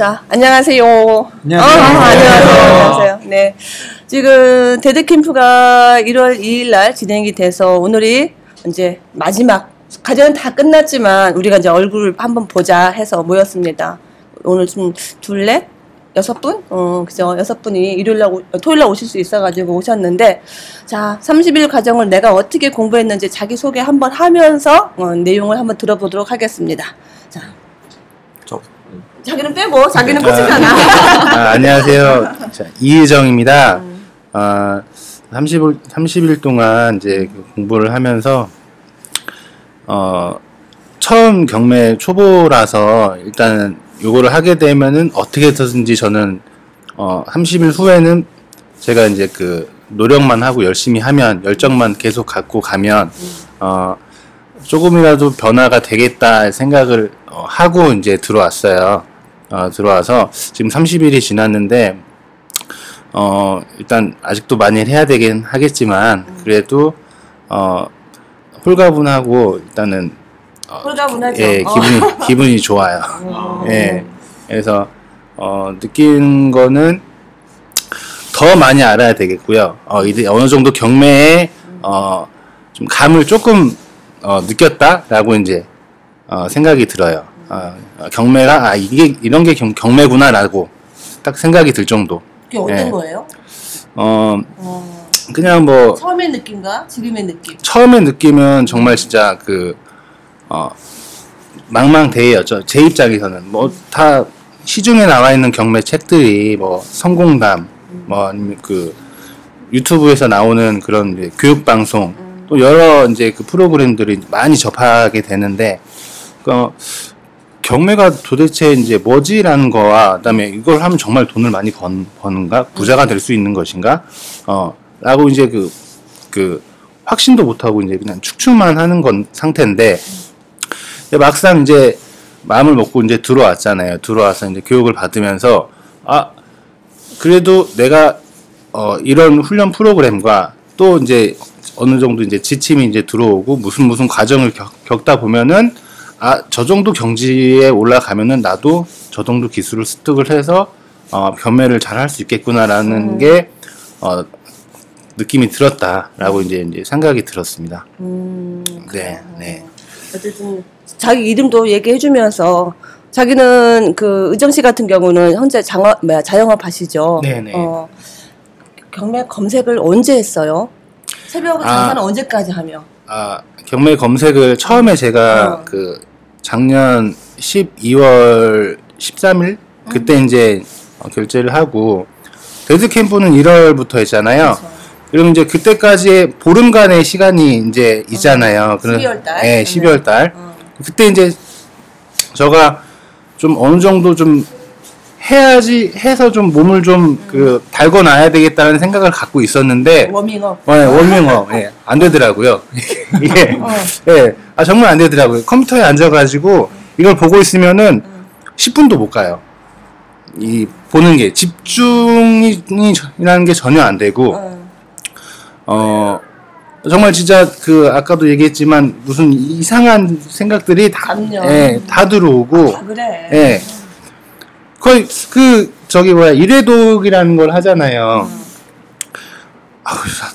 자, 안녕하세요. 안녕하세요. 안녕하세요. 네. 지금 데드캠프가 1월 2일 날 진행이 돼서 오늘이 이제 마지막, 과정은 다 끝났지만 우리가 이제 얼굴을 한번 보자 해서 모였습니다. 오늘 좀 둘넷? 6분? 그죠. 6분이 토요일 날 오실 수 있어가지고 오셨는데, 자, 30일 과정을 내가 어떻게 공부했는지 자기소개 한번 하면서 내용을 한번 들어보도록 하겠습니다. 자. 자기는 빼고, 자기는 끝이잖아. 안녕하세요. 자, 이혜정입니다. 30일 동안 이제 공부를 하면서, 처음 경매 초보라서 일단은 요거를 하게 되면은 어떻게 해서든지 저는, 30일 후에는 제가 이제 그 노력만 하고 열심히 하면, 열정만 계속 갖고 가면, 조금이라도 변화가 되겠다 생각을 하고 이제 들어왔어요. 들어와서 지금 30일이 지났는데, 일단 아직도 많이 해야 되긴 하겠지만, 그래도, 홀가분하고 일단은, 홀가분하죠. 예, 기분이 좋아요. 예. 그래서, 느낀 거는 더 많이 알아야 되겠고요. 이제 어느 정도 경매에, 좀 감을 조금, 느꼈다라고 이제, 생각이 들어요. 경매가, 이런 게 경매구나라고 딱 생각이 들 정도. 그게 어떤 거예요? 그냥 뭐. 처음의 느낌과 지금의 느낌? 처음의 느낌은 정말 진짜 망망대해였죠. 제 입장에서는. 뭐, 다 시중에 나와 있는 경매 책들이 뭐, 성공담, 뭐, 아니면 유튜브에서 나오는 그런 이제 교육방송, 또 여러 이제 그 프로그램들이 많이 접하게 되는데, 경매가 도대체 이제 뭐지라는 거와, 그다음에 이걸 하면 정말 돈을 많이 버는가? 부자가 될 수 있는 것인가? 라고 이제 확신도 못하고 이제 그냥 축축만 하는 상태인데, 막상 이제 마음을 먹고 이제 들어왔잖아요. 들어와서 이제 교육을 받으면서, 그래도 내가, 이런 훈련 프로그램과 또 이제 어느 정도 이제 지침이 이제 들어오고 무슨 과정을 겪다 보면은, 저 정도 경지에 올라가면은 나도 저 정도 기술을 습득을 해서, 경매를 잘 할 수 있겠구나라는 게, 느낌이 들었다라고 이제 생각이 들었습니다. 네, 네. 어쨌든, 자기 이름도 얘기해주면서, 자기는 의정 씨 같은 경우는 현재 자영업 하시죠? 네네. 경매 검색을 언제 했어요? 새벽 장사는 언제까지 하며? 경매 검색을 처음에 제가 작년 12월 13일 그때 이제 결제를 하고, 데드캠프는 1월부터 했잖아요. 그러면 이제 그때까지의 보름간의 시간이 이제 있잖아요. 12월 달? 네, 12월 달. 그때 이제 제가 좀 어느 정도 좀 해야지 해서 좀 몸을 좀 달궈놔야 되겠다는 생각을 갖고 있었는데, 워밍업. 네, 워밍업. 예, 안 되더라고요. 이게, 예, 정말 안 되더라고요. 컴퓨터에 앉아가지고 이걸 보고 있으면은 10분도 못 가요. 보는 게 집중이라는 게 전혀 안 되고, 정말 진짜 아까도 얘기했지만 무슨 이상한 생각들이 다 들어오고, 그래. 예. 거의 일회독이라는 걸 하잖아요.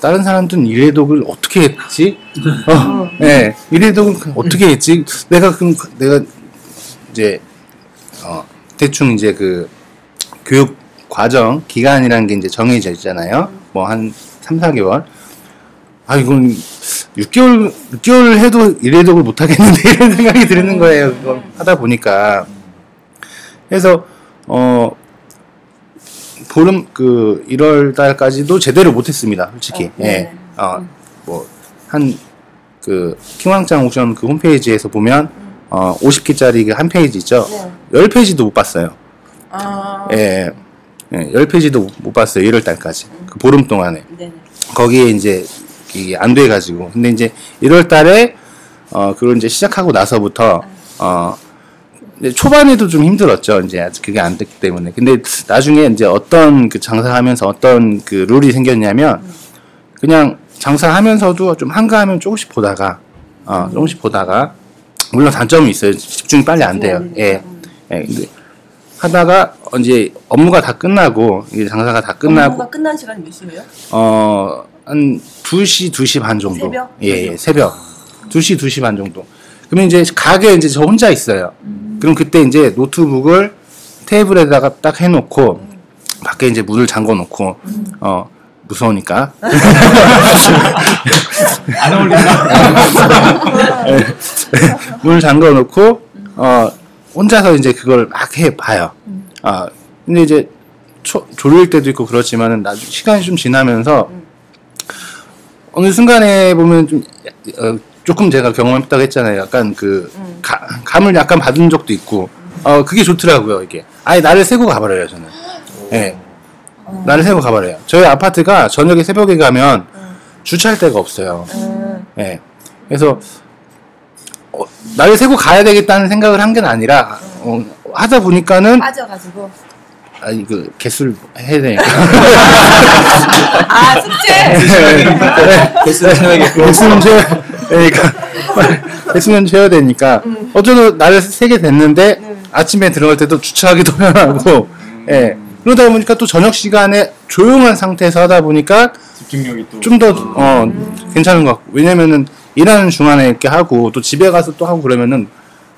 다른 사람들은 일회독을 어떻게 했지? 네, 일회독을 어떻게 했지? 내가 이제 대충 이제 교육 과정 기간이라는 게 이제 정해져 있잖아요. 뭐 한 3, 4개월. 이건 6개월 해도 일회독을 못 하겠는데 이런 생각이 드는 거예요. 그걸 하다 보니까. 그래서 보름 1월 달까지도 제대로 못했습니다, 솔직히. 예. 킹왕짱 옥션 홈페이지에서 보면 50개짜리 한 페이지 있죠. 10페이지도 못 봤어요. 예. 10페이지도 못 봤어요, 1월 달까지. 보름 동안에. 거기에 이제 안 돼 가지고. 근데 이제 1월 달에 그걸 이제 시작하고 나서부터 초반에도 좀 힘들었죠. 이제 아직 그게 안 됐기 때문에. 근데 나중에 이제 어떤 장사하면서 어떤 룰이 생겼냐면, 그냥 장사하면서도 좀 한가하면 조금씩 보다가, 물론 단점이 있어요. 집중이 빨리 안 돼요. 예. 근데 하다가 이제 업무가 다 끝나고 이제 장사가 다 끝나고 업무가 끝난 시간이 몇 시예요? 한 2시 반 정도. 새벽? 예, 새벽. 2시 반 정도. 그러면 이제 가게에 이제 저 혼자 있어요. 그럼 그때 이제 노트북을 테이블에다가 딱 해놓고 밖에 이제 문을 잠궈 놓고 무서우니까 안 어울린다. 문을 잠궈 놓고 혼자서 이제 그걸 막 해 봐요. 근데 이제 졸릴 때도 있고 그렇지만은 나중에 시간이 좀 지나면서 어느 순간에 보면 좀 조금 제가 경험했다고 했잖아요. 약간 그 감을 약간 받은 적도 있고 그게 좋더라고요. 이게 아예 나를 새고 가버려요. 저는. 예. 나를 새고 가버려요. 저희 아파트가 저녁에 새벽에 가면 주차할 데가 없어요. 예. 그래서 나를 새고 가야 되겠다는 생각을 한 게 아니라 하다 보니까는 빠져가지고. 아니 그 개수를 해야 되니까. 아 숙제. 개수를 채워야겠고. 개수는 채워야 되니까. 개수는 채워야 되니까. 어쩌다 나를 세게 됐는데 아침에 들어갈 때도 주차하기도 편하고. 예. 그러다 보니까 또 저녁 시간에 조용한 상태에서 하다 보니까 집중력이 또 좀 더 괜찮은 것 같고. 왜냐면은 일하는 중간에 이렇게 하고 또 집에 가서 또 하고 그러면은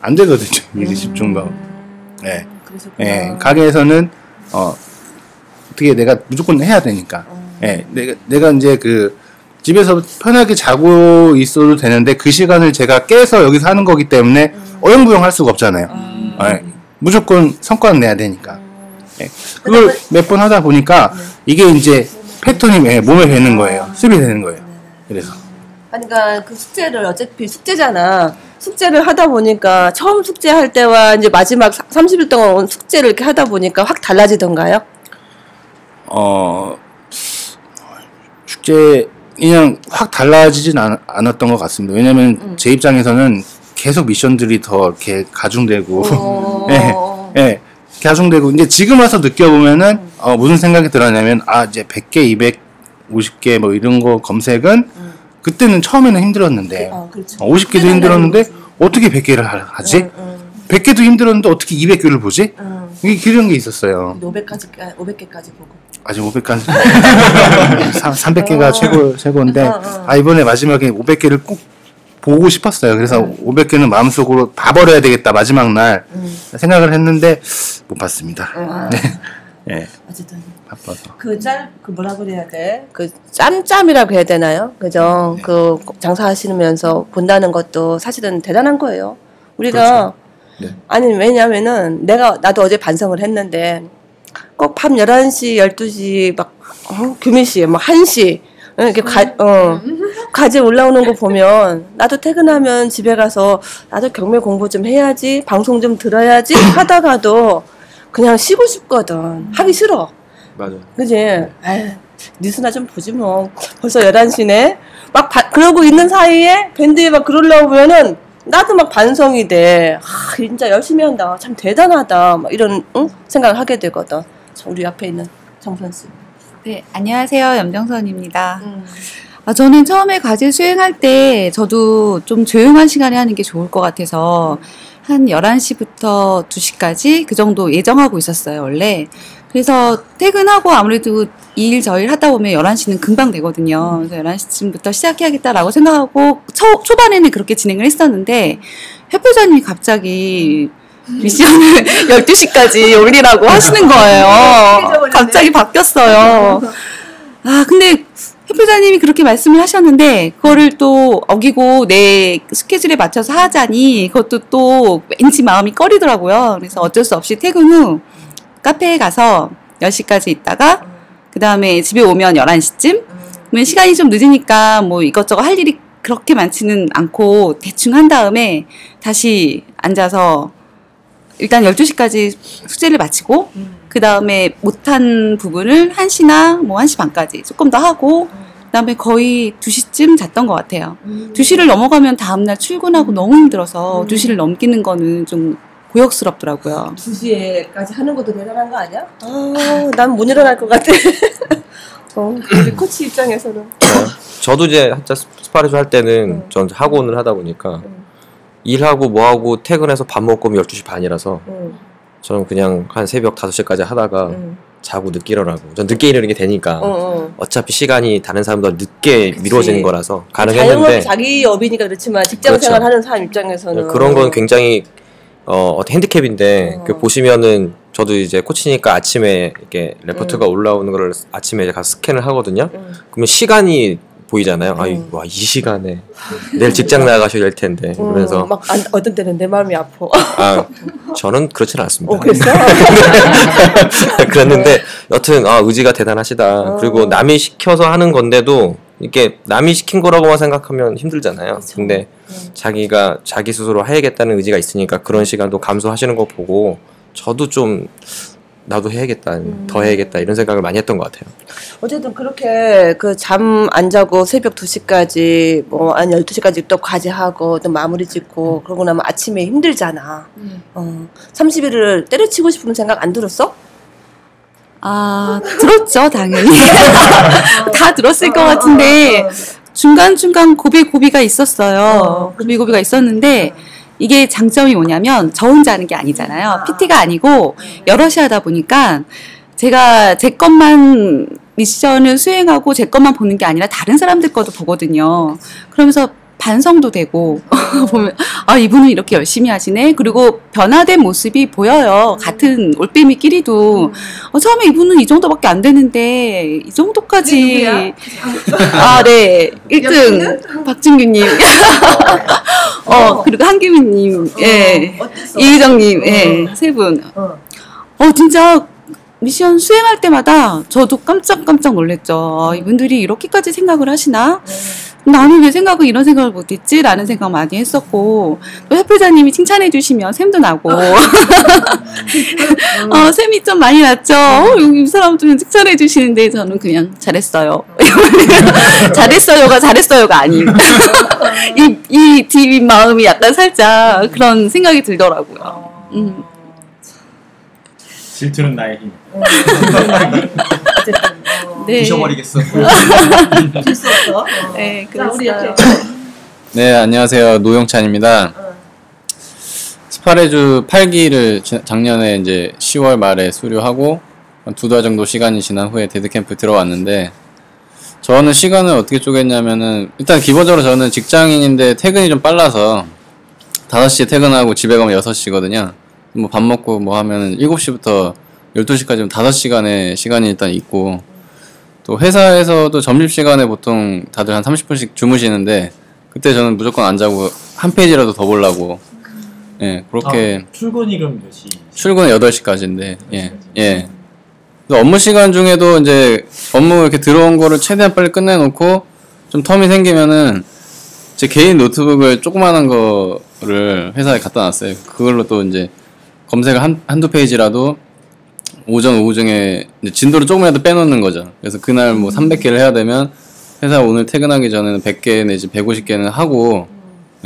안 되거든요. 이게 집중도. 예. 예. 가게에서는 어떻게 내가 무조건 해야 되니까. 예. 내가 이제 그 집에서 편하게 자고 있어도 되는데 그 시간을 제가 깨서 여기서 하는 거기 때문에 어영부영 할 수가 없잖아요. 예. 무조건 성과는 내야 되니까. 예. 그걸 몇 번 하다 보니까 이게 이제 패턴이 몸에 배는 거예요. 습이 되는 거예요. 그래서. 그러니까 그 숙제를 어차피 숙제잖아. 숙제를 하다 보니까 처음 숙제할 때와 이제 마지막 30일 동안 숙제를 이렇게 하다 보니까 확 달라지던가요? 숙제 그냥 확 달라지진 않았던 것 같습니다. 왜냐면 제 입장에서는 계속 미션들이 더 이렇게 가중되고, 예, 가중되고 이제 지금 와서 느껴보면은 무슨 생각이 들었냐면 이제 100개, 250개 뭐 이런 거 검색은 그때는 처음에는 힘들었는데 그렇죠. 50개도 힘들었는데 어떻게 100개를 하지? 100개도 힘들었는데 어떻게 200개를 보지? 이게 그런 게 있었어요. 500개까지 보고. 아직 500까지 300개가 최고인데 이번에 마지막에 500개를 꼭 보고 싶었어요. 그래서 500개는 마음속으로 봐버려야 되겠다 마지막 날 생각을 했는데 못 봤습니다. 네. 네. 어쨌든 바빠서. 그 뭐라 그래야 돼? 그 짬짬이라고 해야 되나요? 그죠? 네. 그 장사하시면서 본다는 것도 사실은 대단한 거예요. 우리가 그렇죠. 네. 아니 왜냐면은 나도 어제 반성을 했는데 꼭 밤 11시, 12시 막 규민씨 막 1시 이렇게 가지 올라오는 거 보면 나도 퇴근하면 집에 가서 나도 경매 공부 좀 해야지, 방송 좀 들어야지 하다가도 그냥 쉬고 싶거든. 하기 싫어. 맞아. 그지? 아유, 뉴스나 좀 보지 뭐. 벌써 11시네. 막 그러고 있는 사이에 밴드에 막 글 올라오면은 나도 막 반성이 돼. 진짜 열심히 한다. 참 대단하다. 막 이런 생각을 하게 되거든. 우리 앞에 있는 정선 씨. 네, 안녕하세요. 염정선입니다. 저는 처음에 과제 수행할 때 저도 좀 조용한 시간에 하는 게 좋을 것 같아서 한 11시부터 2시까지 그 정도 예정하고 있었어요, 원래. 그래서 퇴근하고 아무래도 이 일 저 일 하다 보면 11시는 금방 되거든요. 그래서 11시쯤부터 시작해야겠다라고 생각하고 초반에는 그렇게 진행을 했었는데 협회장님이 갑자기 미션을 12시까지 올리라고 하시는 거예요. 갑자기 바뀌었어요. 근데 협회장님이 그렇게 말씀을 하셨는데 그거를 또 어기고 내 스케줄에 맞춰서 하자니 그것도 또 왠지 마음이 꺼리더라고요. 그래서 어쩔 수 없이 퇴근 후 카페에 가서 10시까지 있다가 그 다음에 집에 오면 11시쯤 그러면 시간이 좀 늦으니까 뭐 이것저것 할 일이 그렇게 많지는 않고 대충 한 다음에 다시 앉아서 일단 12시까지 숙제를 마치고 그 다음에 못한 부분을 1시나 뭐 1시 반까지 조금 더 하고 그 다음에 거의 2시쯤 잤던 것 같아요. 2시를 넘어가면 다음날 출근하고 너무 힘들어서 2시를 넘기는 거는 좀 고역스럽더라고요. 2시에까지 하는 것도 대단한 거 아니야? 난 못 일어날 것 같아. 우리 코치 입장에서는. 저도 이제 한자 스파리조 할 때는 전 학원을 하다 보니까 일하고 뭐하고 퇴근해서 밥 먹고 오면 12시 반이라서 저는 그냥 한 새벽 5시까지 하다가 자고 늦게 일어나고 전 늦게 일어나게 되니까 어차피 시간이 다른 사람보다 늦게 그치. 미뤄지는 거라서 자영업 가능했는데 자기 업이니까 그렇지만 직장 그렇죠. 생활하는 사람 입장에서는 그런 건 굉장히 핸디캡인데 그 보시면은 저도 이제 코치니까 아침에 이렇게 레포트가 올라오는 거를 아침에 이제 가서 스캔을 하거든요. 그러면 시간이 보이잖아요. 와, 이 시간에 내일 직장 나가셔야 될 텐데. 그러면서 막 어떤 때는 내 마음이 아파. 저는 그렇지는 않습니다. 그랬어? 그랬는데 여튼 의지가 대단하시다. 그리고 남이 시켜서 하는 건데도 이렇게 남이 시킨 거라고만 생각하면 힘들잖아요. 그쵸. 근데 자기가 자기 스스로 해야겠다는 의지가 있으니까 그런 시간도 감수하시는 거 보고 저도 좀 나도 해야겠다, 더 해야겠다 이런 생각을 많이 했던 것 같아요. 어쨌든 그렇게 그 잠 안 자고 새벽 2시까지 뭐 한 12시까지 또 과제하고 또 마무리 짓고 그러고 나면 아침에 힘들잖아. 30일을 때려치고 싶은 생각 안 들었어? 들었죠, 당연히. 다 들었을 것 같은데, 중간중간 고비가 있었어요. 고비가 있었는데, 이게 장점이 뭐냐면, 저 혼자 하는 게 아니잖아요. PT가 아니고, 여럿이 하다 보니까, 제가 제 것만 미션을 수행하고 제 것만 보는 게 아니라 다른 사람들 것도 보거든요. 그러면서 반성도 되고 보면 이분은 이렇게 열심히 하시네. 그리고 변화된 모습이 보여요. 같은 올빼미끼리도 처음에 이분은 이 정도밖에 안 되는데 이 정도까지 네 1등 박진규님 그리고 한규민님 이희정님 세 분 진짜 미션 수행할 때마다 저도 깜짝 놀랐죠. 이분들이 이렇게까지 생각을 하시나? 나는 왜 이런 생각을 못했지? 라는 생각 많이 했었고, 또 협회장님이 칭찬해 주시면 샘도 나고, 샘이 좀 많이 났죠? 이 사람들은 칭찬해 주시는데 저는 그냥 잘했어요. 잘했어요가 아니고, 이 뒷 마음이 약간 살짝 그런 생각이 들더라고요. 질투는 나의 힘. 네. 부셔버리겠어. 됐었어. 네, 그랬어요. 네, 안녕하세요. 노영찬입니다. 스파레주 8기를 작년에 이제 10월 말에 수료하고 한 2달 정도 시간이 지난 후에 데드캠프 들어왔는데, 저는 시간을 어떻게 쪼갰냐면은, 일단 기본적으로 저는 직장인인데 퇴근이 좀 빨라서 5시에 퇴근하고 집에 가면 6시거든요. 뭐 밥 먹고 뭐 하면 7시부터 12시까지는 5시간의 시간이 일단 있고, 또 회사에서도 점심시간에 보통 다들 한 30분씩 주무시는데, 그때 저는 무조건 안 자고 한 페이지라도 더 보려고, 그렇게. 출근이 그럼 몇 시? 출근은 8시까지인데, 그래서 업무 시간 중에도 이제 업무 이렇게 들어온 거를 최대한 빨리 끝내놓고, 좀 텀이 생기면은, 제 개인 노트북을 조그만한 거를 회사에 갖다 놨어요. 그걸로 또 이제 검색을 한두 페이지라도 오전, 오후 중에 진도를 조금이라도 빼놓는 거죠. 그래서 그날 뭐 300개를 해야 되면 회사 오늘 퇴근하기 전에는 100개 내지 150개는 하고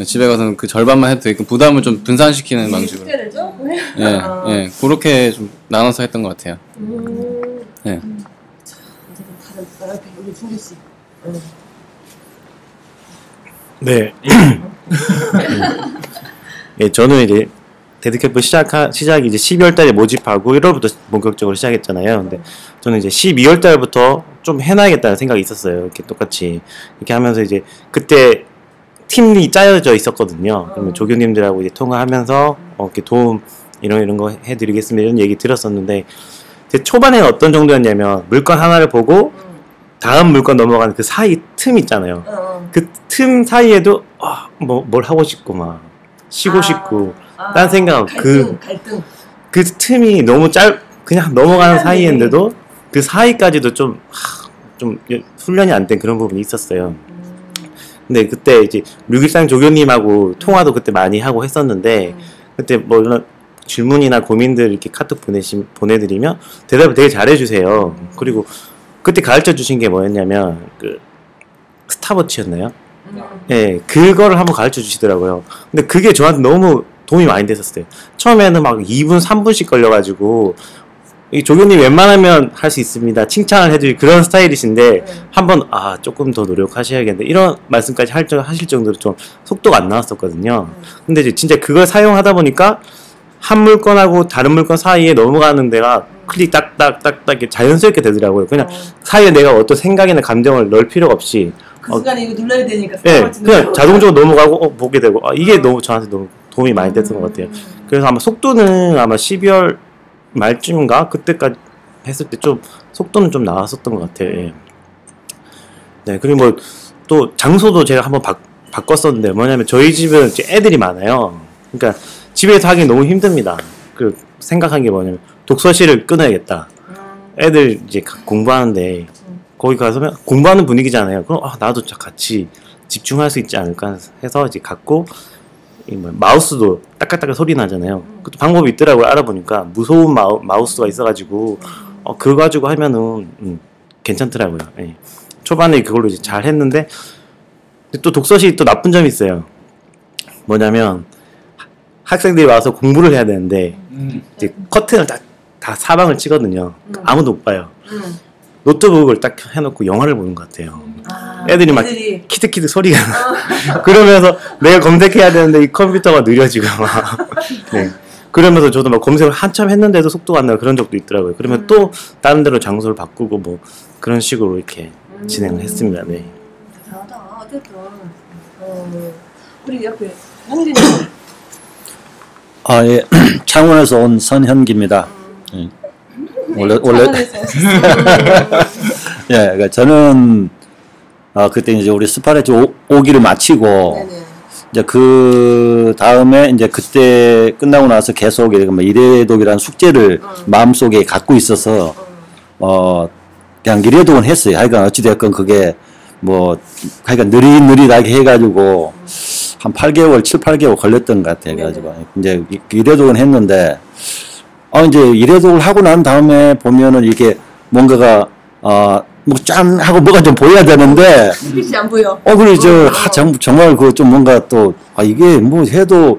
집에 가서는 그 절반만 해도 되게끔 부담을 좀 분산시키는 방식으로. 그렇게 좀 나눠서 했던 것 같아요. 우리 준규 씨. 네. 저는 이제 데드캠프 시작이 이제 12월 달에 모집하고 1월부터 본격적으로 시작했잖아요. 근데 저는 이제 12월 달부터 좀 해놔야겠다는 생각이 있었어요. 이렇게 똑같이 이렇게 하면서 이제 그때 팀이 짜여져 있었거든요. 그러면 조교님들하고 이제 통화하면서 이렇게 도움 이런 거 해드리겠습니다 이런 얘기 들었었는데, 제 초반에는 어떤 정도였냐면 물건 하나를 보고 다음 물건 넘어가는 그 사이 틈 있잖아요. 그 틈 사이에도 뭘 하고 싶고 막 쉬고 싶고 딴 생각 갈등. 그 틈이 너무 그냥 넘어가는 사이인데도 그 사이까지도 좀 훈련이 안 된 그런 부분이 있었어요. 근데 그때 이제 613 조교님하고 통화도 그때 많이 하고 했었는데, 그때 뭐 이런 질문이나 고민들 이렇게 카톡 보내드리면 대답을 되게 잘해주세요. 그리고 그때 가르쳐 주신 게 뭐였냐면 그 스탑워치였나요? 그거를 한번 가르쳐 주시더라고요. 근데 그게 저한테 너무 도움이 많이 됐었어요. 처음에는 막 2분, 3분씩 걸려가지고, 이 조교님 웬만하면 할 수 있습니다. 칭찬을 해드릴 그런 스타일이신데, 한번, 조금 더 노력하셔야겠는데, 이런 말씀까지 하실 정도로 좀 속도가 안 나왔었거든요. 근데 이제 진짜 그걸 사용하다 보니까, 한 물건하고 다른 물건 사이에 넘어가는 데가 클릭 딱딱딱딱 이렇게 자연스럽게 되더라고요. 그냥 사이에 내가 어떤 생각이나 감정을 넣을 필요가 없이 그 순간에 이거 눌러야 되니까. 네, 그냥 자동적으로 넘어가고 보게 되고 이게 너무 저한테 너무 도움이 많이 됐던 것 같아요. 그래서 아마 속도는 아마 12월 말쯤인가 그때까지 했을 때 좀 속도는 좀 나왔었던 것 같아요. 예. 네, 그리고 뭐 또 장소도 제가 한번 바꿨었는데 뭐냐면 저희 집은 이제 애들이 많아요. 그러니까 집에서 하기 너무 힘듭니다. 그 생각한 게 뭐냐면 독서실을 끊어야겠다. 애들 이제 공부하는데 거기 가서 공부하는 분위기잖아요. 그럼 나도 같이 집중할 수 있지 않을까 해서 이제 갖고 마우스도 따깍따깍 소리 나잖아요. 그것도 방법이 있더라고요. 알아보니까 무소음 마우스가 있어가지고 그거 가지고 하면은 괜찮더라고요. 예. 초반에 그걸로 이제 잘 했는데 또 독서실이 또 나쁜 점이 있어요. 뭐냐면 학생들이 와서 공부를 해야 되는데 이제 커튼을 다 사방을 치거든요. 아무도 못 봐요. 노트북을 딱 해놓고 영화를 보는 것 같아요. 애들이 막 키득키득 소리가 나. 그러면서 내가 검색해야 되는데 이 컴퓨터가 느려지고 막. 네. 그러면서 저도 막 검색을 한참 했는데도 속도가 안 나고 그런 적도 있더라고요. 그러면 또 다른 데로 장소를 바꾸고 뭐 그런 식으로 이렇게 진행을 했습니다. 네. 대단하다. 어쨌든 우리 옆에 현진이. 예. 창원에서 온 선현기입니다. 원래 예, 그러니까 저는 그때 이제 우리 스파레치 5기를 마치고 네네. 이제 그 다음에 이제 그때 끝나고 나서 계속 이래독이라는 숙제를 마음속에 갖고 있어서 그냥 이래독은 했어요. 하여간 어찌됐건 그게 뭐 하여간 느릿느릿하게 해가지고 한 8개월, 7, 8개월 걸렸던 것 같아요. 그래가지고 이제 이래독은 했는데 이제 이래독을 하고 난 다음에 보면은 이렇게 뭔가가 뭐 짠 하고 뭐가 좀 보여야 되는데 햇빛이 안 보여. 그래 정말 그 좀 뭔가 또 이게 뭐 해도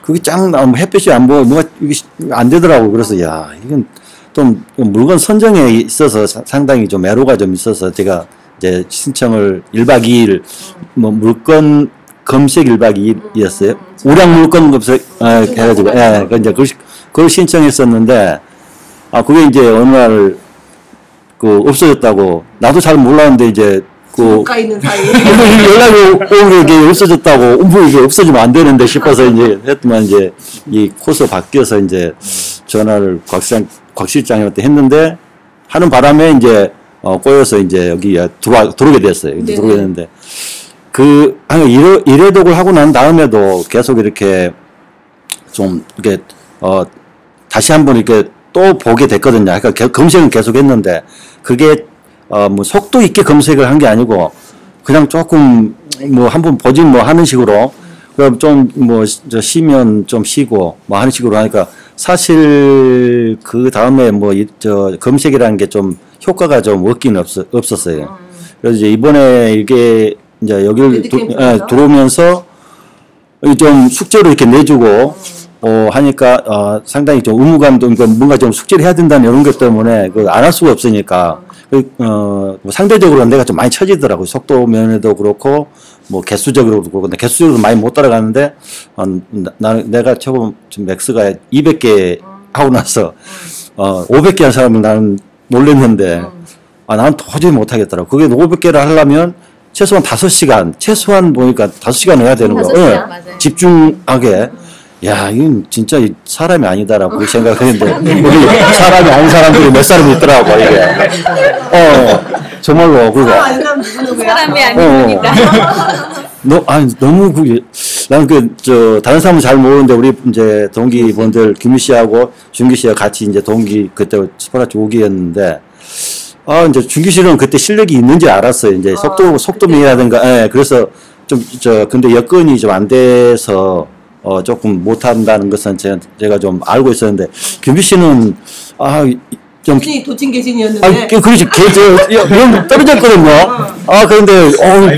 그게 짱 햇빛이 안 보여 뭐가 이게 안 되더라고. 그래서 야 이건 좀 물건 선정에 있어서 상당히 좀 애로가 좀 있어서 제가 이제 신청을 1박 2일 뭐 물건 검색 1박 2일이었어요. 우량 물건 검색 해가지고 이제 그걸 신청했었는데 그게 이제 어느 날 없어졌다고 나도 잘 몰랐는데 이제 가 있는 사이 연락이 오고 이게 없어졌다고 이게 없어지면 안 되는데 싶어서 이제 했더만 이제 이 코스 바뀌어서 이제 전화를 곽 실장님한테 했는데 하는 바람에 이제 꼬여서 이제 여기 들어오게 됐어요. 들어오게 됐는데 이래독을 하고 난 다음에도 계속 이렇게 좀 이렇게 다시 한번 이렇게 또 보게 됐거든요. 그러니까 검색은 계속 했는데 그게 뭐 속도 있게 검색을 한 게 아니고 그냥 조금 뭐 한번 보지 뭐 하는 식으로 그럼 좀 뭐 쉬면 좀 쉬고 뭐 하는 식으로 하니까 사실 그 다음에 뭐 검색이라는 게 좀 효과가 좀 없긴 없었어요. 그래서 이제 이번에 이게 이제 여기를 들어오면서 좀 숙제로 이렇게 내주고 하니까 상당히 좀 의무감도 뭔가 좀 숙제를 해야 된다는 이런 것 때문에 안 할 수가 없으니까 상대적으로 내가 좀 많이 처지더라고요. 속도 면에도 그렇고 뭐 개수적으로도 그렇고 근데 개수적으로 많이 못 따라가는데 내가 처음 맥스가 200개 하고 나서 500개 한 사람은 나는 놀랬는데 나는 도저히 못 하겠더라고. 그게 500개를 하려면 최소한 5시간 최소한 보니까 5시간 해야 되는 거. 집중하게. 야, 이건 진짜 사람이 아니다라고 생각했는데 우리 사람이 아닌 사람들이 몇 사람이 있더라고 이게. 정말로 그리고 사람이 아닙니다. 너무 나는 다른 사람은 잘 모르는데 우리 이제 동기분들 김유 씨하고 준기 씨와 같이 이제 동기 그때 스파라치 5기였는데 이제 준기 씨는 그때 실력이 있는지 알았어요. 이제 속도면이라든가 그래서 근데 여건이 좀 안 돼서 조금 못한다는 것은 제가 좀 알고 있었는데, 김비 씨는, 좀. 도찐 계신이었는데. 그렇지, 영 떨어졌거든요. 그런데,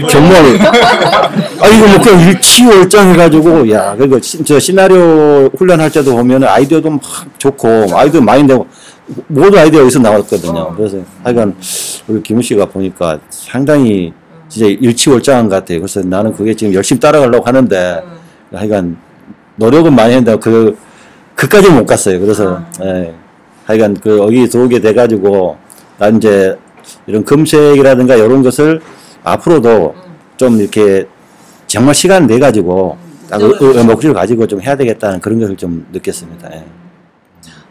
정말. 이거 뭐 그냥 일치월장 해가지고, 야, 시나리오 훈련할 때도 보면 아이디어도 막 좋고, 아이디어 많이 내고, 모든 아이디어가 여기서 나왔거든요. 그래서 하여간, 우리 김우 씨가 보니까 상당히 진짜 일치월장한 것 같아요. 그래서 나는 그게 지금 열심히 따라가려고 하는데, 하여간, 노력은 많이 했는데 그까지 못 갔어요. 그래서 예. 하여간 그 의기소개 돼가지고 난 이제 이런 검색이라든가 이런 것을 앞으로도 좀 이렇게 정말 시간 내 가지고 목적을 가지고 좀 해야 되겠다는 그런 것을 좀 느꼈습니다. 예.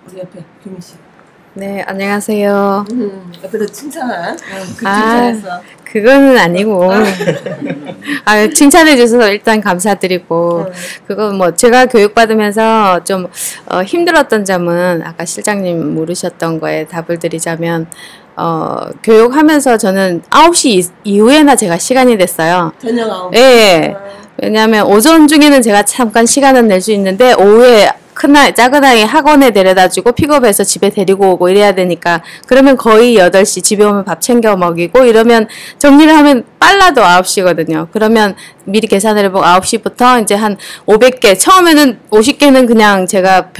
우리 옆에 규민 씨. 네, 안녕하세요. 옆에서 칭찬한 칭찬했어. 그거는 아니고. 칭찬해 주셔서 일단 감사드리고. 그거 뭐 제가 교육받으면서 좀 힘들었던 점은 아까 실장님 물으셨던 거에 답을 드리자면 교육하면서 저는 9시 이후에나 제가 시간이 됐어요. 저녁 9시. 예. 왜냐하면 오전 중에는 제가 잠깐 시간은 낼 수 있는데 오후에 작은 아이 학원에 데려다주고 픽업해서 집에 데리고 오고 이래야 되니까 그러면 거의 8시 집에 오면 밥 챙겨 먹이고 이러면 정리를 하면 빨라도 9시거든요. 그러면 미리 계산을 해보고 9시부터 이제 한 500개 처음에는 50개는 그냥 제가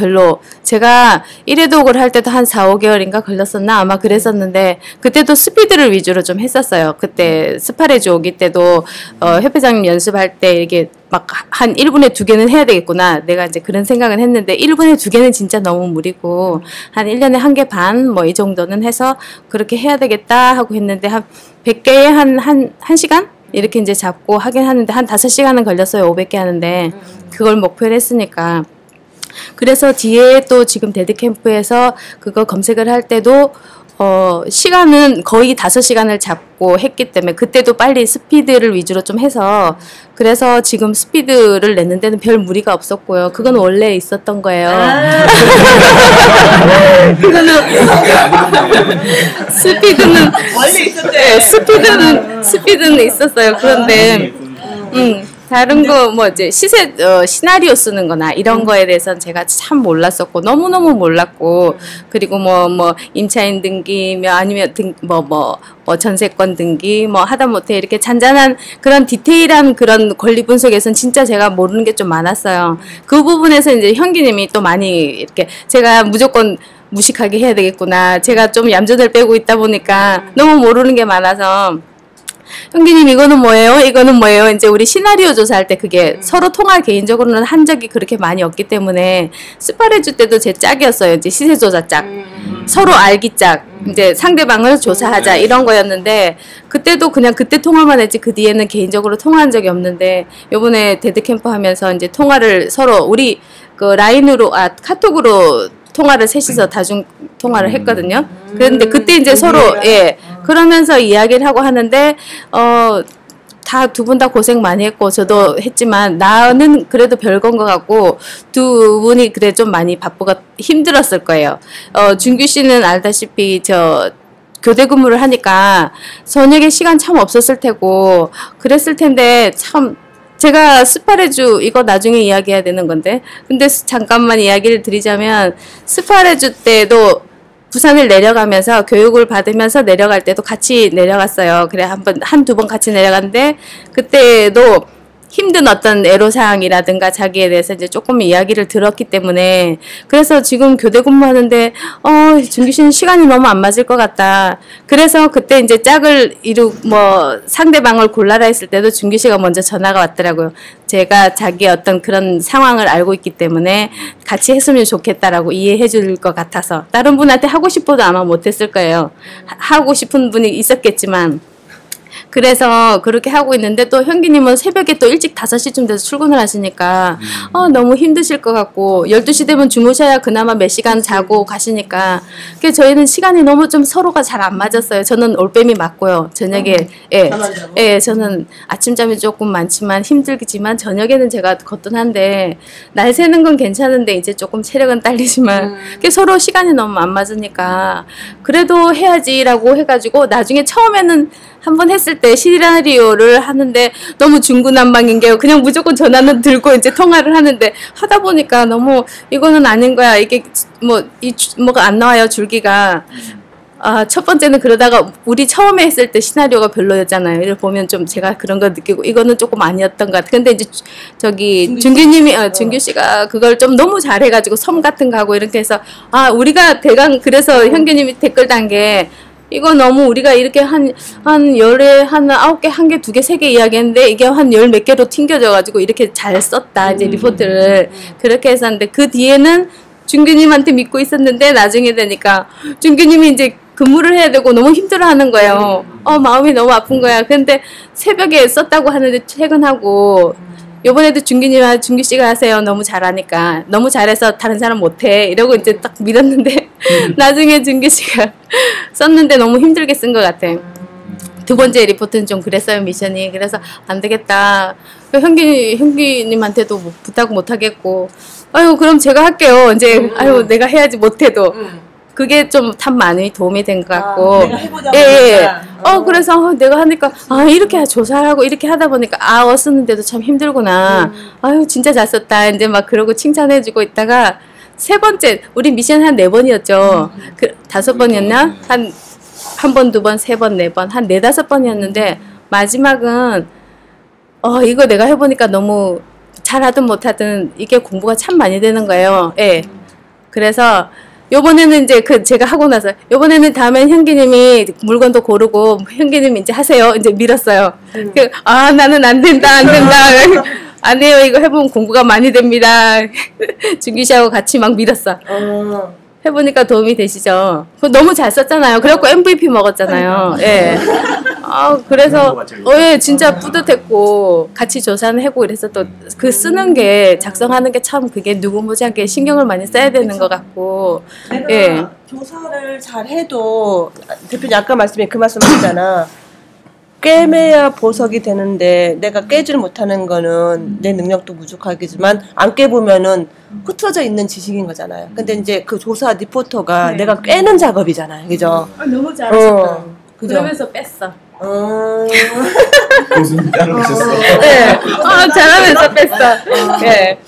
제가 1회독을 할 때도 한 4, 5개월인가 걸렸었나 아마 그랬었는데 그때도 스피드를 위주로 좀 했었어요. 그때 스파레주 오기 때도 협회장님 연습할 때 이게 막 한 1분에 2개는 해야 되겠구나. 내가 이제 그런 생각은 했는데 1분에 2개는 진짜 너무 무리고 한 1년에 1개 반 뭐 이 정도는 해서 그렇게 해야 되겠다 하고 했는데 한 100개에 한 시간? 이렇게 이제 잡고 하긴 하는데 한 5시간은 걸렸어요. 500개 하는데 그걸 목표로 했으니까. 그래서 뒤에 또 지금 데드캠프에서 그거 검색을 할 때도 시간은 거의 5시간을 잡고 했기 때문에 그때도 빨리 스피드를 위주로 좀 해서 그래서 지금 스피드를 냈는 데는 별 무리가 없었고요. 그건 원래 있었던 거예요. 그거는 스피드는 원래 있었대. 스피드는 있었어요. 그런데 다른 거 뭐 이제 시나리오 쓰는 거나 이런 거에 대해서는 제가 참 몰랐었고 너무너무 몰랐고 그리고 뭐 임차인 등기 아니면 전세권 등기 하다못해 이렇게 잔잔한 그런 디테일한 그런 권리 분석에서는 진짜 제가 모르는 게 좀 많았어요. 그 부분에서 이제 현기님이 또 많이 이렇게 제가 무조건 무식하게 해야 되겠구나. 제가 좀 얌전을 빼고 있다 보니까 너무 모르는 게 많아서 형기님 이거는 뭐예요? 이거는 뭐예요? 이제 우리 시나리오 조사할 때 그게 서로 통할 개인적으로는 한 적이 그렇게 많이 없기 때문에 스파레주 때도 제 짝이었어요. 이제 시세 조사 짝. 서로 알기 짝. 이제 상대방을 조사하자 이런 거였는데 그때도 그냥 그때 통화만 했지 그 뒤에는 개인적으로 통화한 적이 없는데 요번에 데드캠프 하면서 이제 통화를 서로 우리 그 라인으로 카톡으로 통화를 셋이서 다중 통화를 했거든요. 그런데 그때 이제 서로 그러면서 이야기를 하고 하는데 다 두 분 다 고생 많이 했고 저도 했지만 나는 그래도 별건 것 같고 두 분이 그래 좀 많이 바쁘고 힘들었을 거예요. 준규 씨는 알다시피 교대 근무를 하니까 저녁에 시간 참 없었을 테고 그랬을 텐데 참 제가 스파레주 이거 나중에 이야기해야 되는 건데 근데 잠깐만 이야기를 드리자면 스파레주 때도 부산을 내려가면서 교육을 받으면서 내려갈 때도 같이 내려갔어요. 그래 한두 번 같이 내려갔는데 그때도 힘든 어떤 애로사항이라든가 자기에 대해서 이제 조금 이야기를 들었기 때문에 그래서 지금 교대 근무하는데 준규 씨는 시간이 너무 안 맞을 것 같다. 그래서 그때 이제 짝을 상대방을 골라라 했을 때도 준규 씨가 먼저 전화가 왔더라고요. 제가 자기 어떤 그런 상황을 알고 있기 때문에 같이 했으면 좋겠다라고 이해해 줄 것 같아서 다른 분한테 하고 싶어도 아마 못했을 거예요. 하고 싶은 분이 있었겠지만 그래서 그렇게 하고 있는데 또 현기님은 새벽에 또 일찍 5시쯤 돼서 출근을 하시니까 너무 힘드실 것 같고 12시 되면 주무셔야 그나마 몇 시간 자고 가시니까 그래서 저희는 시간이 너무 좀 서로가 잘 안 맞았어요. 저는 올빼미 맞고요. 저녁에 저는 아침잠이 조금 많지만 힘들지만 저녁에는 제가 거뜬한데 날 새는 건 괜찮은데 이제 조금 체력은 딸리지만 서로 시간이 너무 안 맞으니까 그래도 해야지라고 해가지고 나중에 처음에는 한번 했을 때 시나리오를 하는데 너무 중구난방인 게 그냥 무조건 전화는 들고 이제 통화를 하는데 하다 보니까 너무 이거는 아닌 거야. 이게 뭐가 안 나와요 줄기가. 첫 번째는 그러다가 우리 처음에 했을 때 시나리오가 별로였잖아요. 이를 보면 좀 제가 그런 거 느끼고 이거는 조금 아니었던 것 같아. 근데 이제 준규 씨가 그걸 좀 너무 잘해가지고 섬 같은 거 하고 이렇게 해서 우리가 대강 그래서 현규님이 댓글 단 게 이거 너무 우리가 이렇게 한 9개, 1개, 2개, 3개 이야기했는데 이게 한 10몇 개로 튕겨져가지고 이렇게 잘 썼다, 이제 리포트를. 그렇게 했었는데 그 뒤에는 준규님한테 믿고 있었는데 나중에 되니까 준규님이 이제 근무를 해야 되고 너무 힘들어하는 거예요. 마음이 너무 아픈 거야. 근데 새벽에 썼다고 하는데 퇴근하고 요번에도 준규 씨가 하세요. 너무 잘하니까. 너무 잘해서 다른 사람 못해. 이러고 이제 딱 밀었는데 나중에 준규 씨가 썼는데 너무 힘들게 쓴 것 같아. 두 번째 리포트는 좀 그랬어요, 미션이. 그래서 안 되겠다. 형기님한테도 부탁 못 하겠고. 아유, 그럼 제가 할게요. 이제, 아유, 내가 해야지 못해도. 그게 좀 참 많이 도움이 된 것 같고. 내가 해보자. 예. 그래서 내가 하니까, 이렇게 조사하고 이렇게 하다 보니까, 쓰는데도 참 힘들구나. 아유, 진짜 잘 썼다. 이제 막 그러고 칭찬해주고 있다가, 세 번째, 우리 미션 한 4번이었죠. 5번이었나? 한 번, 2번, 3번, 4번, 한 4, 5번이었는데, 마지막은, 이거 내가 해보니까 너무 잘하든 못하든 이게 공부가 참 많이 되는 거예요. 예. 그래서, 요번에는 이제 제가 하고 나서, 요번에는 다음엔 형기님이 물건도 고르고, 형기님 이제 하세요. 이제 밀었어요. 나는 안 된다. 안 해요. 이거 해보면 공부가 많이 됩니다. 준기 씨하고 같이 막 밀었어. 해보니까 도움이 되시죠? 그거 너무 잘 썼잖아요. 그래갖고 MVP 먹었잖아요. 예. 그래서, 예, 진짜 뿌듯했고, 같이 조사는 하고 이래서 또 그 쓰는 게, 작성하는 게 참 그게 누구 못지않게 신경을 많이 써야 되는 것 같고, 내가 예. 조사를 잘 해도, 대표님 아까 그 말씀 하셨잖아. 깨매야 보석이 되는데 내가 깨질 못하는 거는 내 능력도 부족하겠지만 안 깨보면은 흩어져 있는 지식인 거잖아요. 근데 이제 그 조사 리포터가 내가 깨는 작업이잖아요. 그죠? 너무 잘하셨다. 그죠? 그러면서 뺐어. 교수님 따라오셨어. 네. 잘하면서 뺐어. 네.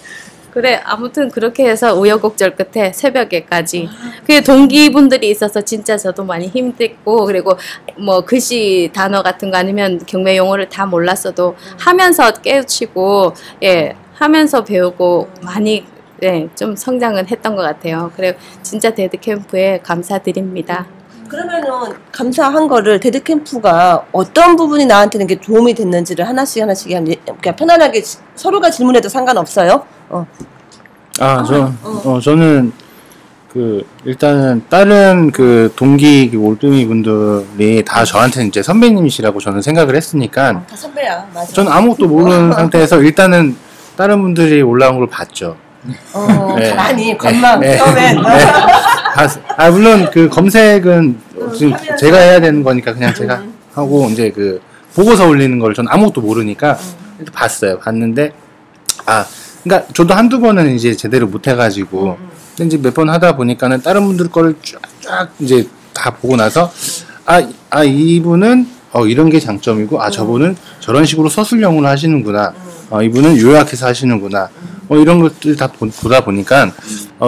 그래, 아무튼 그렇게 해서 우여곡절 끝에 새벽에까지. 그 동기분들이 있어서 진짜 저도 많이 힘들고, 그리고 뭐 글씨 단어 같은 거 아니면 경매 용어를 다 몰랐어도 하면서 깨우치고, 예, 하면서 배우고 많이, 예, 좀 성장은 했던 것 같아요. 그래, 진짜 데드캠프에 감사드립니다. 그러면은 감사한 거를 데드캠프가 어떤 부분이 나한테는 이게 도움이 됐는지를 하나씩 그냥 편안하게 서로가 질문해도 상관없어요? 저는 일단은 다른 동기 올드미 분들이 다 저한테는 이제 선배님이시라고 저는 생각을 했으니까 다 선배야, 맞아. 저는 아무것도 모르는 상태에서 일단은 다른 분들이 올라온 걸 봤죠. 네. 가만히 건망 네. 처음엔. 네. 물론 검색은 지금 제가 해야 되는 거니까 그냥 제가 하고 이제 보고서 올리는 걸 저는 아무것도 모르니까 일단 봤는데 그러니까 저도 한두 번은 이제 제대로 못 해가지고 근데 이제 몇 번 하다 보니까는 다른 분들 거를 쫙 이제 다 보고 나서 이분은 이런 게 장점이고 저분은 저런 식으로 서술형으로 하시는구나. 이분은 요약해서 하시는구나. 이런 것들 다 보다 보니까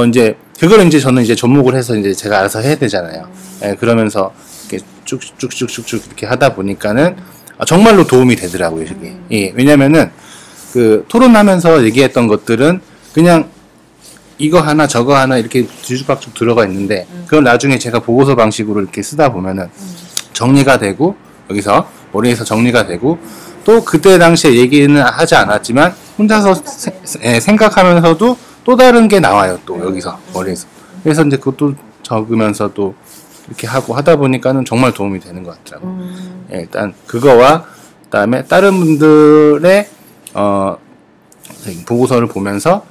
이제 그걸 이제 저는 이제 접목을 해서 이제 제가 알아서 해야 되잖아요. 예, 그러면서 이렇게 쭉쭉쭉쭉 이렇게 하다 보니까는 정말로 도움이 되더라고요, 이게. 예, 왜냐면은 토론하면서 얘기했던 것들은 그냥 이거 하나 저거 하나 이렇게 뒤죽박죽 들어가 있는데 그걸 나중에 제가 보고서 방식으로 이렇게 쓰다 보면은 정리가 되고 여기서 머리에서 정리가 되고 또 그때 당시에 얘기는 하지 않았지만 혼자서 생각하면서도 또 다른 게 나와요. 또 여기서 머리에서. 그래서 이제 그것도 적으면서 또 이렇게 하고 하다 보니까는 정말 도움이 되는 것 같더라고요. 예, 일단 그거와 그다음에 다른 분들의 보고서를 보면서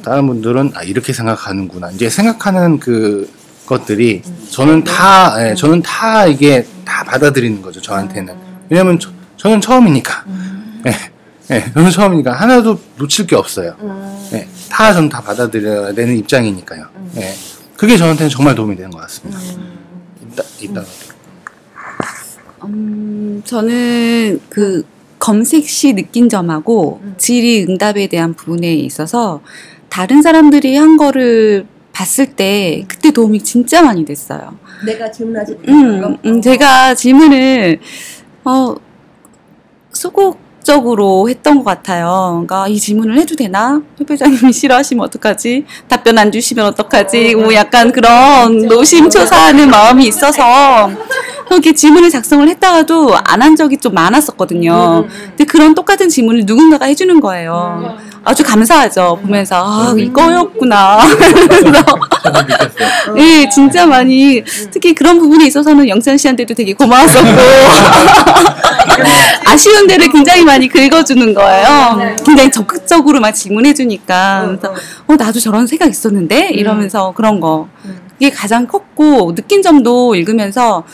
다른 분들은 이렇게 생각하는구나. 이제 생각하는 것들이 저는 다 이게 다 받아들이는 거죠. 저한테는. 왜냐면 저는 처음이니까. 저는 처음이니까 하나도 놓칠 게 없어요. 저는 다 받아들여야 되는 입장이니까요. 그게 저한테는 정말 도움이 되는 것 같습니다. 이따가. 저는 검색 시 느낀 점하고 질의응답에 대한 부분에 있어서 다른 사람들이 한 거를 봤을 때 그때 도움이 진짜 많이 됐어요. 내가 질문하지 못한 거? 제가 질문을 소극적으로 했던 것 같아요. 그러니까 이 질문을 해도 되나? 협회장님이 싫어하시면 어떡하지? 답변 안 주시면 어떡하지? 약간 그런 노심초사하는 마음이 있어서 그렇게 질문을 작성을 했다가도 안 한 적이 좀 많았었거든요. 근데 그런 똑같은 질문을 누군가가 해주는 거예요. 아주 감사하죠. 보면서 아 이거였구나. 그래서 네, 진짜 많이 특히 그런 부분에 있어서는 영찬 씨한테도 되게 고마웠었고 아쉬운 데를 굉장히 많이 긁어주는 거예요. 굉장히 적극적으로 막 질문해주니까 그래서 나도 저런 생각 있었는데 이러면서 그런 거 그게 가장 컸고 느낀 점도 읽으면서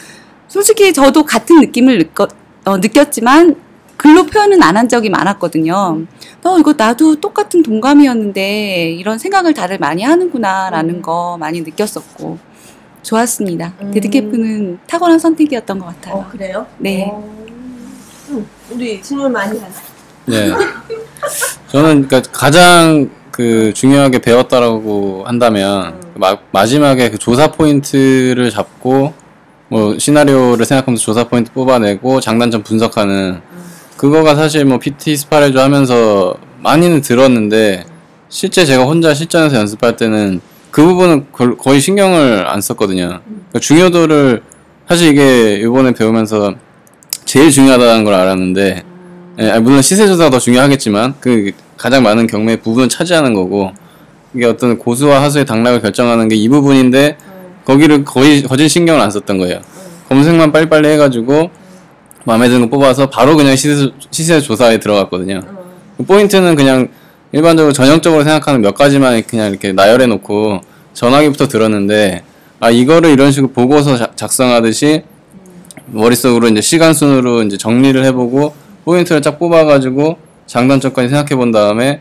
솔직히 저도 같은 느낌을 느꼈지만 글로 표현은 안 한 적이 많았거든요. 이거 나도 똑같은 동감이었는데 이런 생각을 다들 많이 하는구나라는 거 많이 느꼈었고 좋았습니다. 데드캠프는 탁월한 선택이었던 것 같아요. 그래요? 네. 우리 질문 많이 하나? 네. 저는 그러니까 가장 그 중요하게 배웠다라고 한다면 마지막에 그 조사 포인트를 잡고 뭐 시나리오를 생각하면서 조사 포인트 뽑아내고 장단점 분석하는 그거가 사실 뭐 PT 스파레조 하면서 많이는 들었는데 실제 제가 혼자 실전에서 연습할 때는 그 부분은 거의 신경을 안 썼거든요. 그러니까 중요도를 사실 이게 이번에 배우면서 제일 중요하다는 걸 알았는데 물론 시세조사가 더 중요하겠지만 그 가장 많은 경매 부분을 차지하는 거고 이게 어떤 고수와 하수의 당락을 결정하는 게 이 부분인데 거기를 거진 신경을 안 썼던 거예요. 검색만 빨리빨리 해가지고 마음에 드는 거 뽑아서 바로 그냥 시세 조사에 들어갔거든요. 포인트는 그냥 일반적으로 전형적으로 생각하는 몇 가지만 그냥 이렇게 나열해 놓고 전화기부터 들었는데 이거를 이런 식으로 보고서 작성하듯이 머릿속으로 이제 시간 순으로 이제 정리를 해보고 포인트를 쫙 뽑아가지고 장단점까지 생각해 본 다음에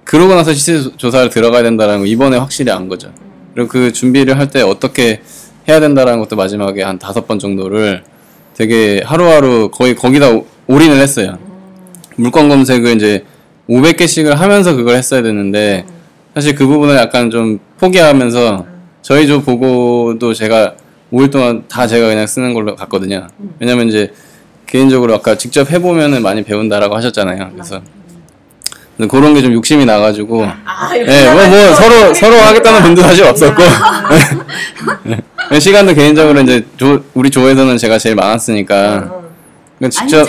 그러고 나서 시세 조사를 들어가야 된다는 거 이번에 확실히 안 거죠. 그리고 그 준비를 할 때 어떻게 해야 된다라는 것도 마지막에 한 5번 정도를 되게 하루하루 거의 거기다 올인을 했어요. 물건 검색을 이제 500개씩을 하면서 그걸 했어야 되는데 사실 그 부분을 약간 좀 포기하면서 저희 조 보고도 제가 5일 동안 다 제가 그냥 쓰는 걸로 갔거든요. 왜냐면 이제 개인적으로 아까 직접 해보면은 많이 배운다라고 하셨잖아요. 그래서 그런 게 좀 욕심이 나가지고 서로 하겠다는 분도 사실 없었고 시간도 개인적으로 이제 우리 조에서는 제가 제일 많았으니까 직접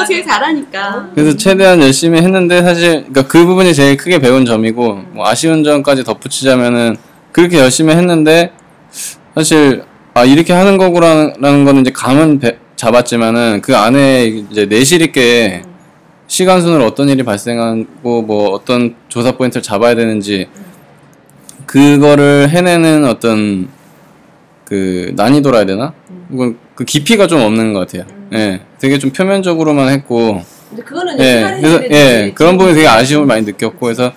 제일 잘하니까. 그래서 최대한 열심히 했는데 사실 그러니까 그 부분이 제일 크게 배운 점이고 뭐 아쉬운 점까지 덧붙이자면은 그렇게 열심히 했는데 사실 이렇게 하는 거구라는 거는 이제 감은 잡았지만은 그 안에 이제 내실 있게 시간 순으로 어떤 일이 발생하고 뭐 어떤 조사 포인트를 잡아야 되는지 그거를 해내는 어떤 그 난이도라 해야 되나? 그 깊이가 좀 없는 것 같아요. 예, 되게 좀 표면적으로만 했고. 근데 그거는 그래서 그런 부분에 되게 아쉬움을 많이 느꼈고 그래서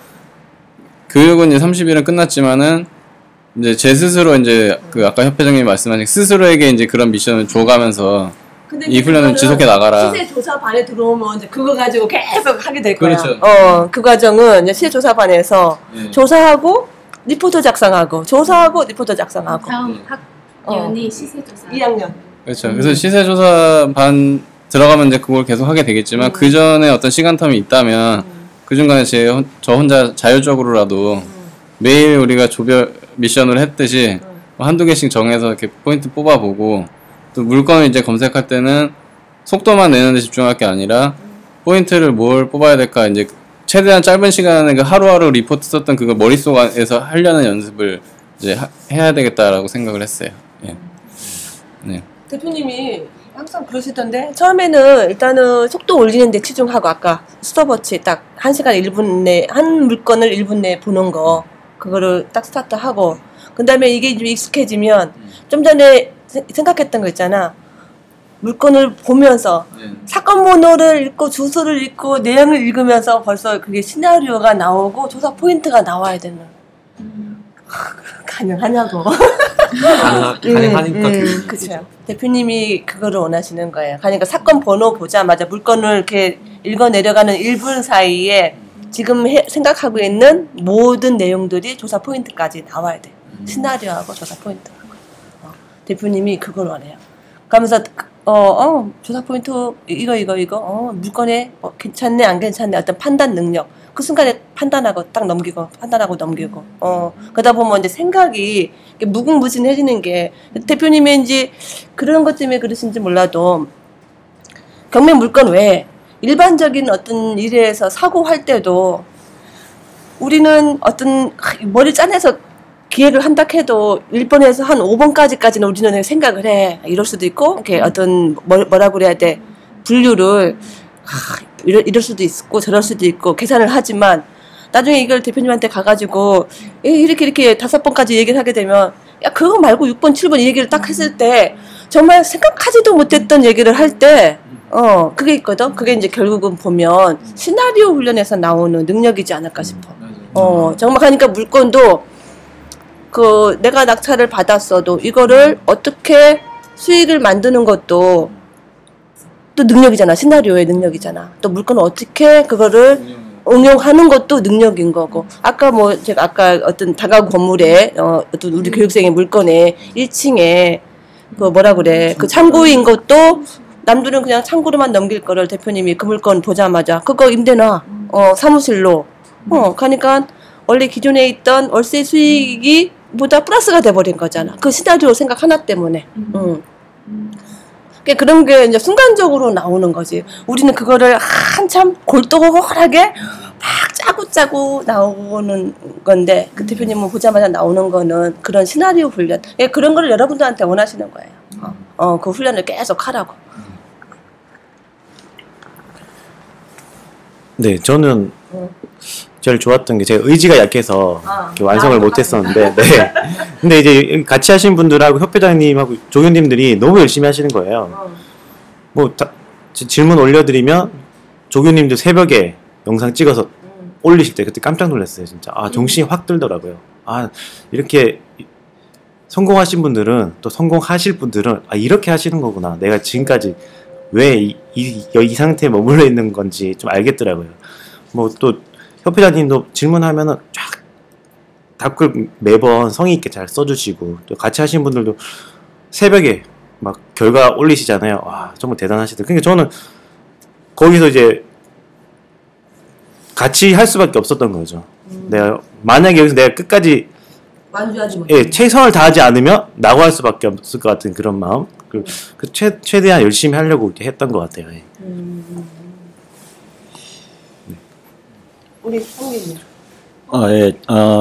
교육은 이제 30일은 끝났지만은 이제 제 스스로 이제 그 아까 협회장님이 말씀하신 스스로에게 이제 그런 미션을 줘가면서 이 훈련을 지속해 나가라. 시세 조사반에 들어오면 이제 그거 가지고 계속 하게 될 거야. 그렇죠. 그 과정은 이제 시세 조사반에서 조사하고 리포트 작성하고 조사하고 리포트 작성하고. 다음 학년이 시세 조사. 2학년. 그렇죠. 그래서 시세 조사반 들어가면 이제 그걸 계속 하게 되겠지만 그 전에 어떤 시간텀이 있다면 그 중간에 저 혼자 자율적으로라도 매일 우리가 조별 미션을 했듯이 한두 개씩 정해서 이렇게 포인트 뽑아보고 또 물건을 이제 검색할 때는 속도만 내는 데 집중할 게 아니라 포인트를 뭘 뽑아야 될까 이제 최대한 짧은 시간에 그 하루하루 리포트 썼던 그거 머릿속에서 하려는 연습을 이제 해야 되겠다라고 생각을 했어요. 예. 네. 대표님이 항상 그러시던데 처음에는 일단은 속도 올리는 데 치중하고 아까 스톱워치 딱 1시간 1분 내 한 물건을 1분 내에 보는 거 그거를 딱 스타트하고 그 다음에 이게 좀 익숙해지면 좀 전에 생각했던 거 있잖아. 물건을 보면서 사건 번호를 읽고 주소를 읽고 내용을 읽으면서 벌써 그게 시나리오가 나오고 조사 포인트가 나와야 되는. 가능하냐고. 가능하니까. 그렇죠. 대표님이 그거를 원하시는 거예요. 그러니까 사건 번호 보자마자 물건을 이렇게 읽어 내려가는 1분 사이에 지금 생각하고 있는 모든 내용들이 조사 포인트까지 나와야 돼. 시나리오하고 조사 포인트하고. 대표님이 그걸 원해요. 그러면서 조사 포인트 이거 물건에 괜찮네 안 괜찮네 어떤 판단 능력 그 순간에 판단하고 딱 넘기고 그러다 보면 이제 생각이 무궁무진해지는 게 대표님이 이제 그런 것 때문에 그러신지 몰라도 경매 물건 외에 일반적인 어떤 일에서 사고할 때도 우리는 어떤 머리 짜내서 기획을 한다 해도 1번에서 한 5번까지는 우리는 생각을 해. 이럴 수도 있고, 이렇게 어떤, 뭐라고 그래야 돼. 분류를, 이럴 수도 있고, 저럴 수도 있고, 계산을 하지만, 나중에 이걸 대표님한테 가가지고, 이렇게 5번까지 얘기를 하게 되면, 야, 그거 말고 6번, 7번 이 얘기를 딱 했을 때, 정말 생각하지도 못했던 얘기를 할 때, 그게 있거든? 그게 이제 결국은 보면, 시나리오 훈련에서 나오는 능력이지 않을까 싶어. 정말 그러니까 물건도, 내가 낙찰을 받았어도 이거를 어떻게 수익을 만드는 것도 또 능력이잖아. 시나리오의 능력이잖아. 또 물건을 어떻게 그거를 응용하는 것도 능력인 거고. 제가 아까 어떤 다가구 건물에, 어떤 우리 교육생의 물건에 1층에 그 창고인 것도 남들은 그냥 창고로만 넘길 거를 대표님이 그 물건 보자마자 그거 임대놔. 사무실로. 그러니까 원래 기존에 있던 월세 수익이 보다 플러스가 돼버린 거잖아. 그 시나리오 생각 하나 때문에. 그런 게 이제 순간적으로 나오는 거지. 우리는 그거를 한참 골똘하게 막 짜고 나오는 건데, 그 대표님은 보자마자 나오는 거는 그런 시나리오 훈련. 그런 거를 여러분들한테 원하시는 거예요. 그 훈련을 계속 하라고. 네, 저는 제일 좋았던 게 제가 의지가 약해서 완성을 못했었는데, 네. 근데 이제 같이 하신 분들하고 협회장님하고 조교님들이 너무 열심히 하시는 거예요. 질문 올려드리면 조교님들 새벽에 영상 찍어서 올리실 때 그때 깜짝 놀랐어요, 진짜. 정신이 확 들더라고요. 이렇게 성공하신 분들은 또 성공하실 분들은 이렇게 하시는 거구나. 내가 지금까지 왜 이 상태에 머물러 있는 건지 좀 알겠더라고요. 또 협회장님도 질문하면은 쫙 답글 매번 성의 있게 잘 써주시고, 또 같이 하신 분들도 새벽에 막 결과 올리시잖아요. 와, 정말 대단하시다. 그러니까 저는 거기서 이제 같이 할 수밖에 없었던 거죠. 만약에 여기서 내가 끝까지 완주하지 못해. 최선을 다하지 않으면 나고 할 수밖에 없을 것 같은 그런 마음. 최대한 열심히 하려고 이렇게 했던 것 같아요. 우리 형님. 예.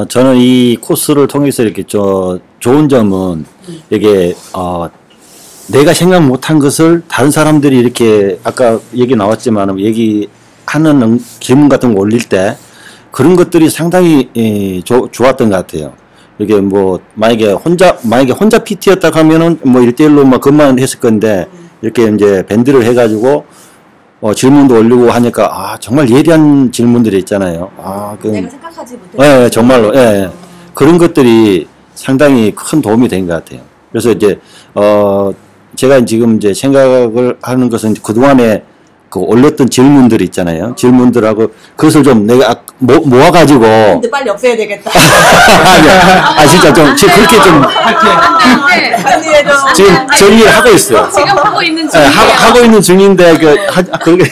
저는 이 코스를 통해서 이렇게 좋은 점은 이게 내가 생각 못한 것을 다른 사람들이 이렇게 아까 얘기 나왔지만 얘기하는 질문 같은 거 올릴 때 그런 것들이 상당히 좋았던 것 같아요. 이게 만약에 혼자 PT였다 하면은 1대1로 그것만 했을 건데 이렇게 이제 밴드를 해가지고 질문도 올리고 하니까 정말 예리한 질문들이 있잖아요. 내가 생각하지 못했어. 예, 정말로 그런 것들이 상당히 큰 도움이 된 것 같아요. 그래서 이제 제가 지금 이제 생각을 하는 것은 그동안에 올렸던 질문들 있잖아요. 질문들하고 그것을 좀 내가 모아가지고. 근데 빨리 없애야 되겠다. 진짜 그렇게 좀. 지금 정리를 하고 있어요. 지금 하고 있는 중이에요. 하고 있는 중인데,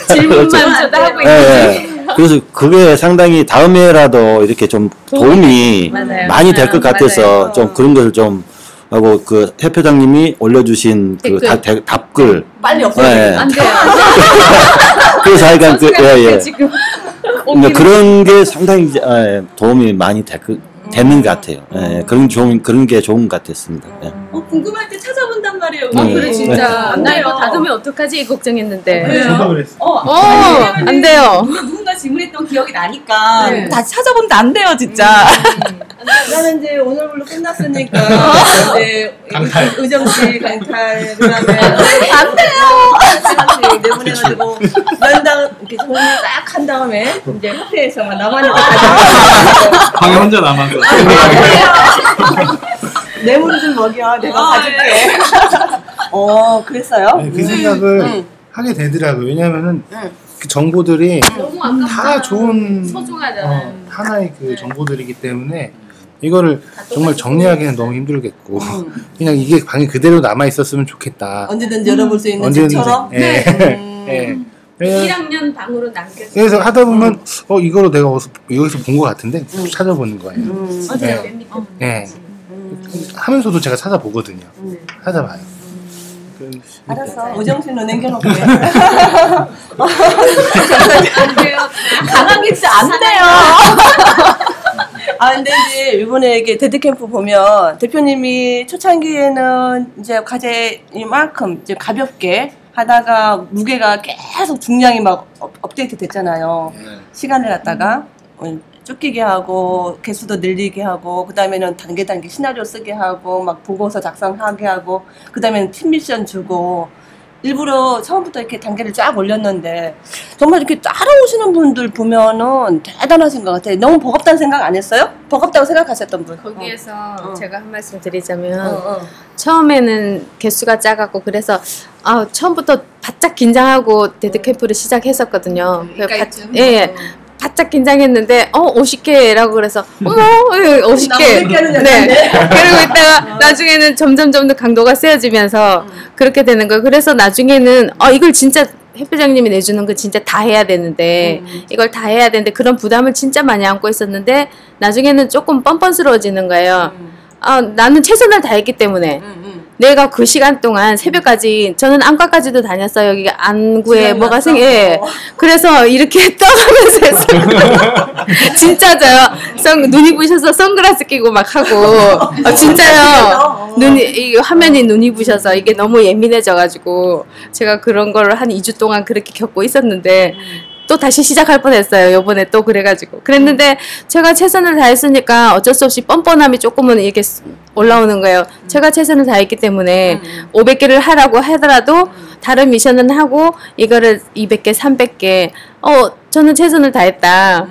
질문만 저도 하고 있는지. 그래서 그게 상당히 다음에라도 이렇게 좀 도움이 많이 될 것 같아서 좀 그런 것을 좀 하고 그 협회장님이 올려주신 그 답글 빨리 없애야 안 돼요. 그래서 하여간 지금 그런 게 상당히 도움이 많이 되는 것 같아요. 그런 게 좋은 것 같았습니다. 궁금할 때 찾아본단 말이에요. 그래 진짜. 나 이거 닫으면 어떡하지 걱정했는데. 저도 그랬어. 안 돼요. 누군가 질문했던 기억이 나니까 다시 찾아보면 안 돼요, 진짜. 나는 이제 오늘로 끝났으니까 이제 의정 씨 강탈 그다음에 안 돼요. 내보내가지고 연당 이렇게 정리 딱 한 다음에 이제 협회에서만 나만의 방에 혼자 남아서. 뇌물을 좀 먹여. 내가 봐줄게. 그랬어요? 그 생각을 하게 되더라고요. 왜냐면은 그 정보들이 다 좋은 소중하잖아요. 하나의 그 정보들이기 때문에 이거를 정말 정리하기는 너무 힘들겠고 그냥 이게 방에 그대로 남아 있었으면 좋겠다. 언제든지 열어볼 수 있는 집처럼. 네. 1학년 방으로 남겨서. 그래서 하다 보면 이거로 내가 여기서 본 것 같은데 찾아보는 거예요. 맞아요. 네. 하면서도 제가 찾아보거든요. 찾아봐요. 알았어. 오정신로 남겨놓고. 강하게 진짜 안 돼요. 아, 근데 이제 이번에 이게 데드캠프 보면 대표님이 초창기에는 이제 과제 이만큼 이제 가볍게 하다가 무게가 계속 중량이 막 업데이트 됐잖아요. 시간을 갖다가 쫓기게 하고 개수도 늘리게 하고 그 다음에는 단계 시나리오 쓰게 하고 막 보고서 작성하게 하고 그 다음에는 팀 미션 주고 일부러 처음부터 이렇게 단계를 쫙 올렸는데 정말 이렇게 따라오시는 분들 보면은 대단하신 것 같아요. 너무 버겁다는 생각 안 했어요? 버겁다고 생각하셨던 분? 거기에서 제가 한 말씀 드리자면 처음에는 개수가 작았고 그래서 처음부터 바짝 긴장하고 데드캠프를 시작했었거든요. 예. 바짝 긴장했는데 50개라고 그래서 어머 50개 네. 그리고 있다가 나중에는 점점 더 강도가 세워지면서 그렇게 되는 거예요. 그래서 나중에는 이걸 진짜 협회장님이 내주는 거 진짜 다 해야 되는데 이걸 다 해야 되는데 그런 부담을 진짜 많이 안고 있었는데 나중에는 조금 뻔뻔스러워지는 거예요. 나는 최선을 다했기 때문에 내가 그 시간 동안 새벽까지 저는 안과까지도 다녔어요. 여기 안구에 뭐가 그래서 이렇게 떠가면서 했어요. 진짜죠. 눈이 부셔서 선글라스 끼고 막 하고 진짜요. 이 화면이 눈이 부셔서 이게 너무 예민해져가지고 제가 그런 걸 한 2주 동안 그렇게 겪고 있었는데 또 다시 시작할 뻔했어요. 요번에 또 그랬는데 제가 최선을 다했으니까 어쩔 수 없이 뻔뻔함이 조금은 이렇게 올라오는 거예요. 제가 최선을 다했기 때문에 500개를 하라고 하더라도 다른 미션은 하고 이거를 200개, 300개 저는 최선을 다했다.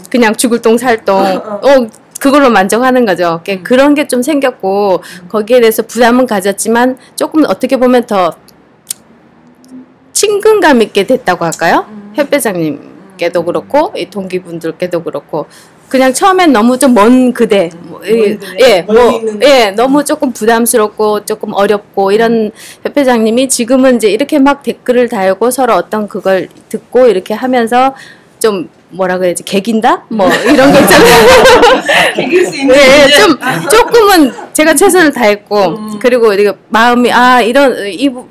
그냥 죽을 똥 살 똥 그걸로 만족하는 거죠. 그런 게 좀 생겼고 거기에 대해서 부담은 가졌지만 조금 어떻게 보면 더 친근감 있게 됐다고 할까요? 협회장님께도 그렇고 이 동기분들께도 그렇고 그냥 처음엔 너무 좀 먼 그대 너무 조금 부담스럽고 조금 어렵고 이런 협회장님이 지금은 이제 이렇게 막 댓글을 달고 서로 어떤 그걸 듣고 이렇게 하면서 좀 뭐라 그래야지 개긴다? 뭐 이런 거 있잖아요. 개길 수 있는 조금은 제가 최선을 다했고 그리고 이게 마음이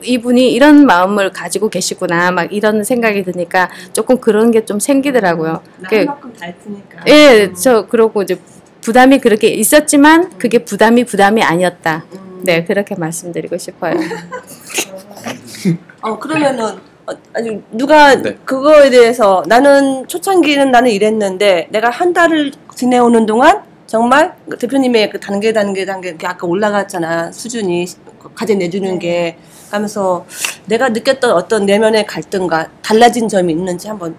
이분이 이런 마음을 가지고 계시구나 막 이런 생각이 드니까 조금 그런 게 좀 생기더라고요. 나만큼 다 했으니까. 저 그러고 이제 부담이 그렇게 있었지만 그게 부담이 아니었다. 네 그렇게 말씀드리고 싶어요. 그러면은 아니 누가 그거에 대해서 나는 초창기는 나는 이랬는데 내가 한 달을 지내오는 동안 정말 대표님의 그 단계 아까 올라갔잖아 수준이 과제 내주는 게 하면서 내가 느꼈던 어떤 내면의 갈등과 달라진 점이 있는지 한번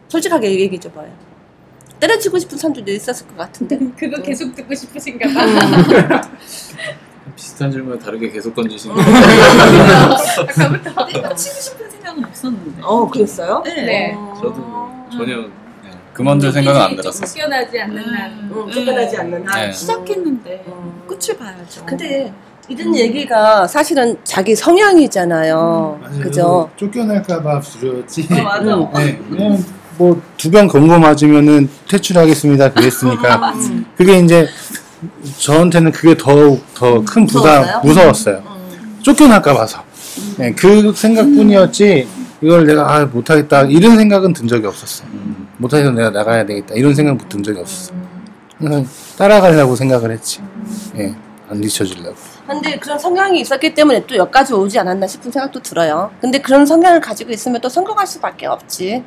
솔직하게 얘기해 줘봐요. 때려치고 싶은 사람들도 있었을 것 같은데 그거 계속 듣고 싶으신가 봐. 비슷한 질문을 다르게 계속 던지시는 아까부터 치고 싶은 생각은 없었는데. 그랬어요? 네. 저도 전혀 그만둘 생각은 안 들었어요. 쫓겨나지 않는 한. 쫓겨나지 않는 한. 시작했는데 끝을 봐야죠. 근데 이런 얘기가 사실은 자기 성향이잖아요. 그죠? 쫓겨날까봐 두려웠지. 맞아. 네, 그냥 뭐 두 병 검거 맞으면은 퇴출하겠습니다. 그랬으니까 그게 이제 저한테는 그게 더욱 더 큰 무서웠어요. 쫓겨날까 봐서. 네, 그 생각뿐이었지 이걸 내가 못하겠다 이런 생각은 든 적이 없었어. 못하겠어 내가 나가야 되겠다 이런 생각 든 적이 없었어. 그냥 따라가려고 생각을 했지. 예, 안 뒤처지려고. 근데 그런 성향이 있었기 때문에 또 여기까지 오지 않았나 싶은 생각도 들어요. 근데 그런 성향을 가지고 있으면 또 성공할 수밖에 없지.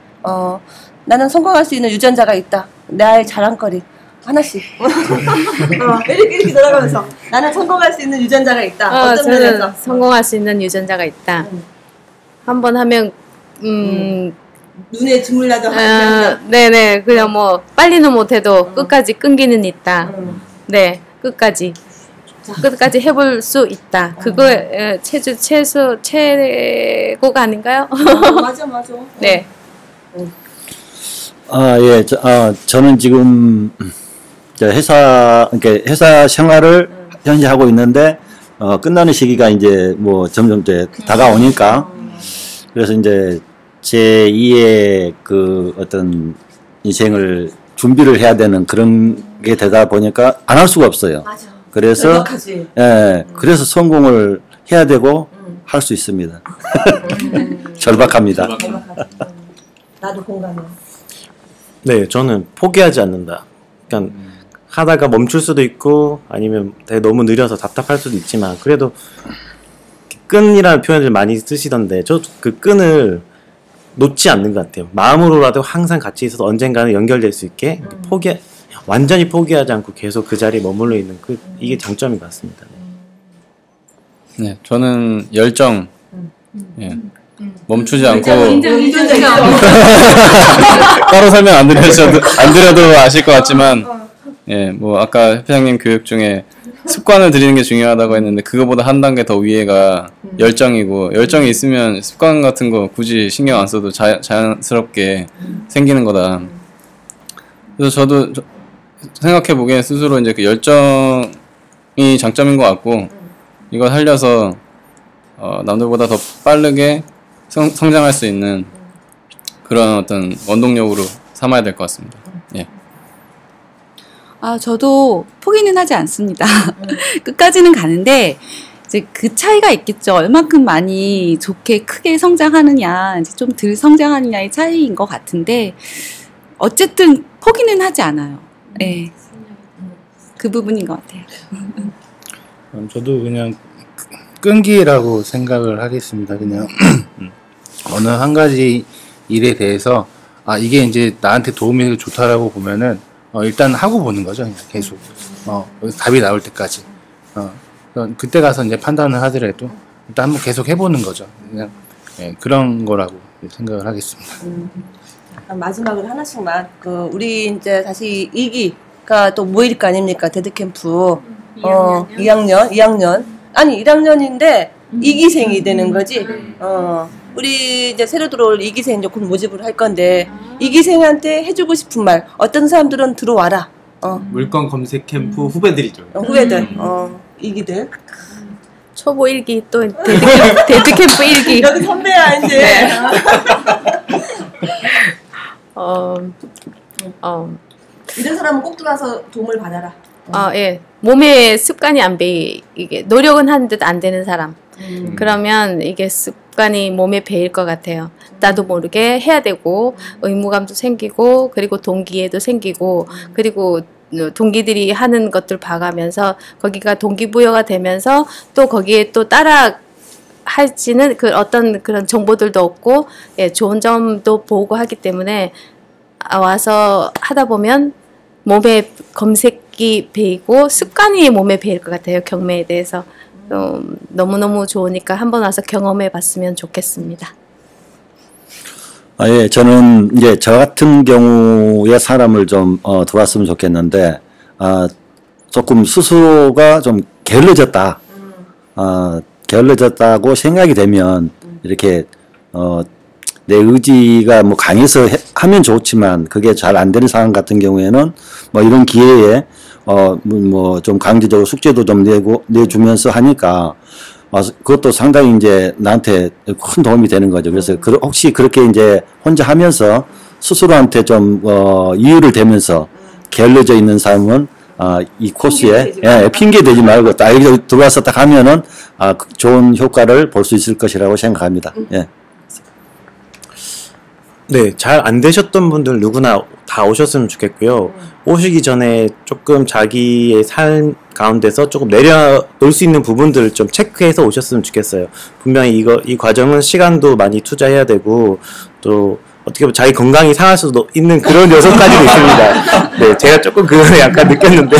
나는 성공할 수 있는 유전자가 있다. 나의 자랑거리. 하나씩. 이렇게 돌아가면서 나는 성공할 수 있는 유전자가 있다. 어떤 저는 면에서? 성공할 수 있는 유전자가 있다. 한번 하면 눈에 주물라도 네네 그냥 뭐 빨리는 못해도 끝까지 끈기는 있다. 네 끝까지 해볼 수 있다. 그거 최고가 아닌가요? 맞아. 네. 예, 저는 지금 회사 생활을 현재 하고 있는데 끝나는 시기가 이제 뭐 점점 이제 다가오니까 그래서 이제 제 2의 그 어떤 인생을 준비를 해야 되는 그런 게 되다 보니까 안 할 수가 없어요. 맞아. 그래서 그래서 성공을 해야 되고 할 수 있습니다. 절박합니다. 나도 공감해. 네, 저는 포기하지 않는다. 그러니까 하다가 멈출 수도 있고 아니면 되게 너무 느려서 답답할 수도 있지만 그래도 끈이라는 표현을 많이 쓰시던데 저 그 끈을 놓지 않는 것 같아요. 마음으로라도 항상 같이 있어서 언젠가는 연결될 수 있게 완전히 포기하지 않고 계속 그 자리에 머물러 있는 이게 장점인 것 같습니다. 네, 저는 열정. 예. 멈추지 않고 따로 설명 안 드려도 아실 것 같지만 예, 뭐 아까 협회장님 교육 중에 습관을 들이는 게 중요하다고 했는데 그거보다 한 단계 더 위에가 열정이고 열정이 있으면 습관 같은 거 굳이 신경 안 써도 자연스럽게 생기는 거다. 그래서 저도 생각해 보기에 스스로 이제 그 열정이 장점인 것 같고 이걸 살려서 남들보다 더 빠르게 성장할 수 있는 그런 어떤 원동력으로 삼아야 될 것 같습니다. 예. 저도 포기는 하지 않습니다. 끝까지는 가는데 이제 그 차이가 있겠죠. 얼만큼 많이 좋게 크게 성장하느냐, 이제 좀 덜 성장하느냐의 차이인 것 같은데 어쨌든 포기는 하지 않아요. 네. 그 부분인 것 같아요. 저도 그냥 끈기라고 생각을 하겠습니다. 그냥 어느 한 가지 일에 대해서 이게 이제 나한테 도움이 좋다라고 보면은 일단 하고 보는 거죠. 그냥 계속 답이 나올 때까지 그때 가서 이제 판단을 하더라도 일단 한번 계속 해보는 거죠. 그냥 그런 거라고 생각을 하겠습니다. 마지막으로 하나씩만 우리 이제 다시 2기가 또 모일 거 아닙니까? 데드캠프 2학년 아니 1학년인데 2기생이 되는 거지. 우리 이제 새로 들어올 2기생 이제 곧 모집을 할 건데 2기생한테 해주고 싶은 말. 어떤 사람들은 들어와라. 물건 검색 캠프 후배들이죠. 후배들. 2기들. 초보 1기 또 데드캠프 1기. 여기 선배야 이제. 네. 이런 사람은 꼭 들어와서 도움을 받아라. 예. 몸에 습관이 안 이게 노력은 하는데 안 되는 사람. 그러면 이게 습관이 몸에 배일 것 같아요. 나도 모르게 해야 되고 의무감도 생기고 그리고 동기에도 생기고 그리고 동기들이 하는 것들 봐가면서 거기가 동기부여가 되면서 또 거기에 또 따라 할지는 그 어떤 그런 정보들도 없고 예, 좋은 점도 보고 하기 때문에 와서 하다 보면 몸에 검색이 배이고 습관이 몸에 배일 것 같아요. 경매에 대해서 너무너무 좋으니까 한번 와서 경험해 봤으면 좋겠습니다. 예, 저는 이제 저 같은 경우의 사람을 좀 도왔으면 좋겠는데 조금 스스로가 좀 게을러졌다. 게을러졌다고 생각이 되면 이렇게 내 의지가 뭐 강해서 하면 좋지만 그게 잘 안 되는 상황 같은 경우에는 뭐 이런 기회에 뭐 좀 강제적으로 숙제도 좀 내주면서 하니까 그것도 상당히 이제 나한테 큰 도움이 되는 거죠. 그래서 혹시 그렇게 이제 혼자 하면서 스스로한테 좀 이유를 대면서 게을러져 있는 사람은 이 코스에 핑계 대지 말고 딱 여기 들어와서 딱 하면은 좋은 효과를 볼 수 있을 것이라고 생각합니다. 예. 네, 잘 안 되셨던 분들 누구나 다 오셨으면 좋겠고요. 오시기 전에 조금 자기의 삶 가운데서 조금 내려놓을 수 있는 부분들을 좀 체크해서 오셨으면 좋겠어요. 분명히 이 과정은 시간도 많이 투자해야 되고 또 어떻게 보면 자기 건강이 상할 수도 있는 그런 요소까지도 있습니다. 네, 제가 조금 그거를 약간 느꼈는데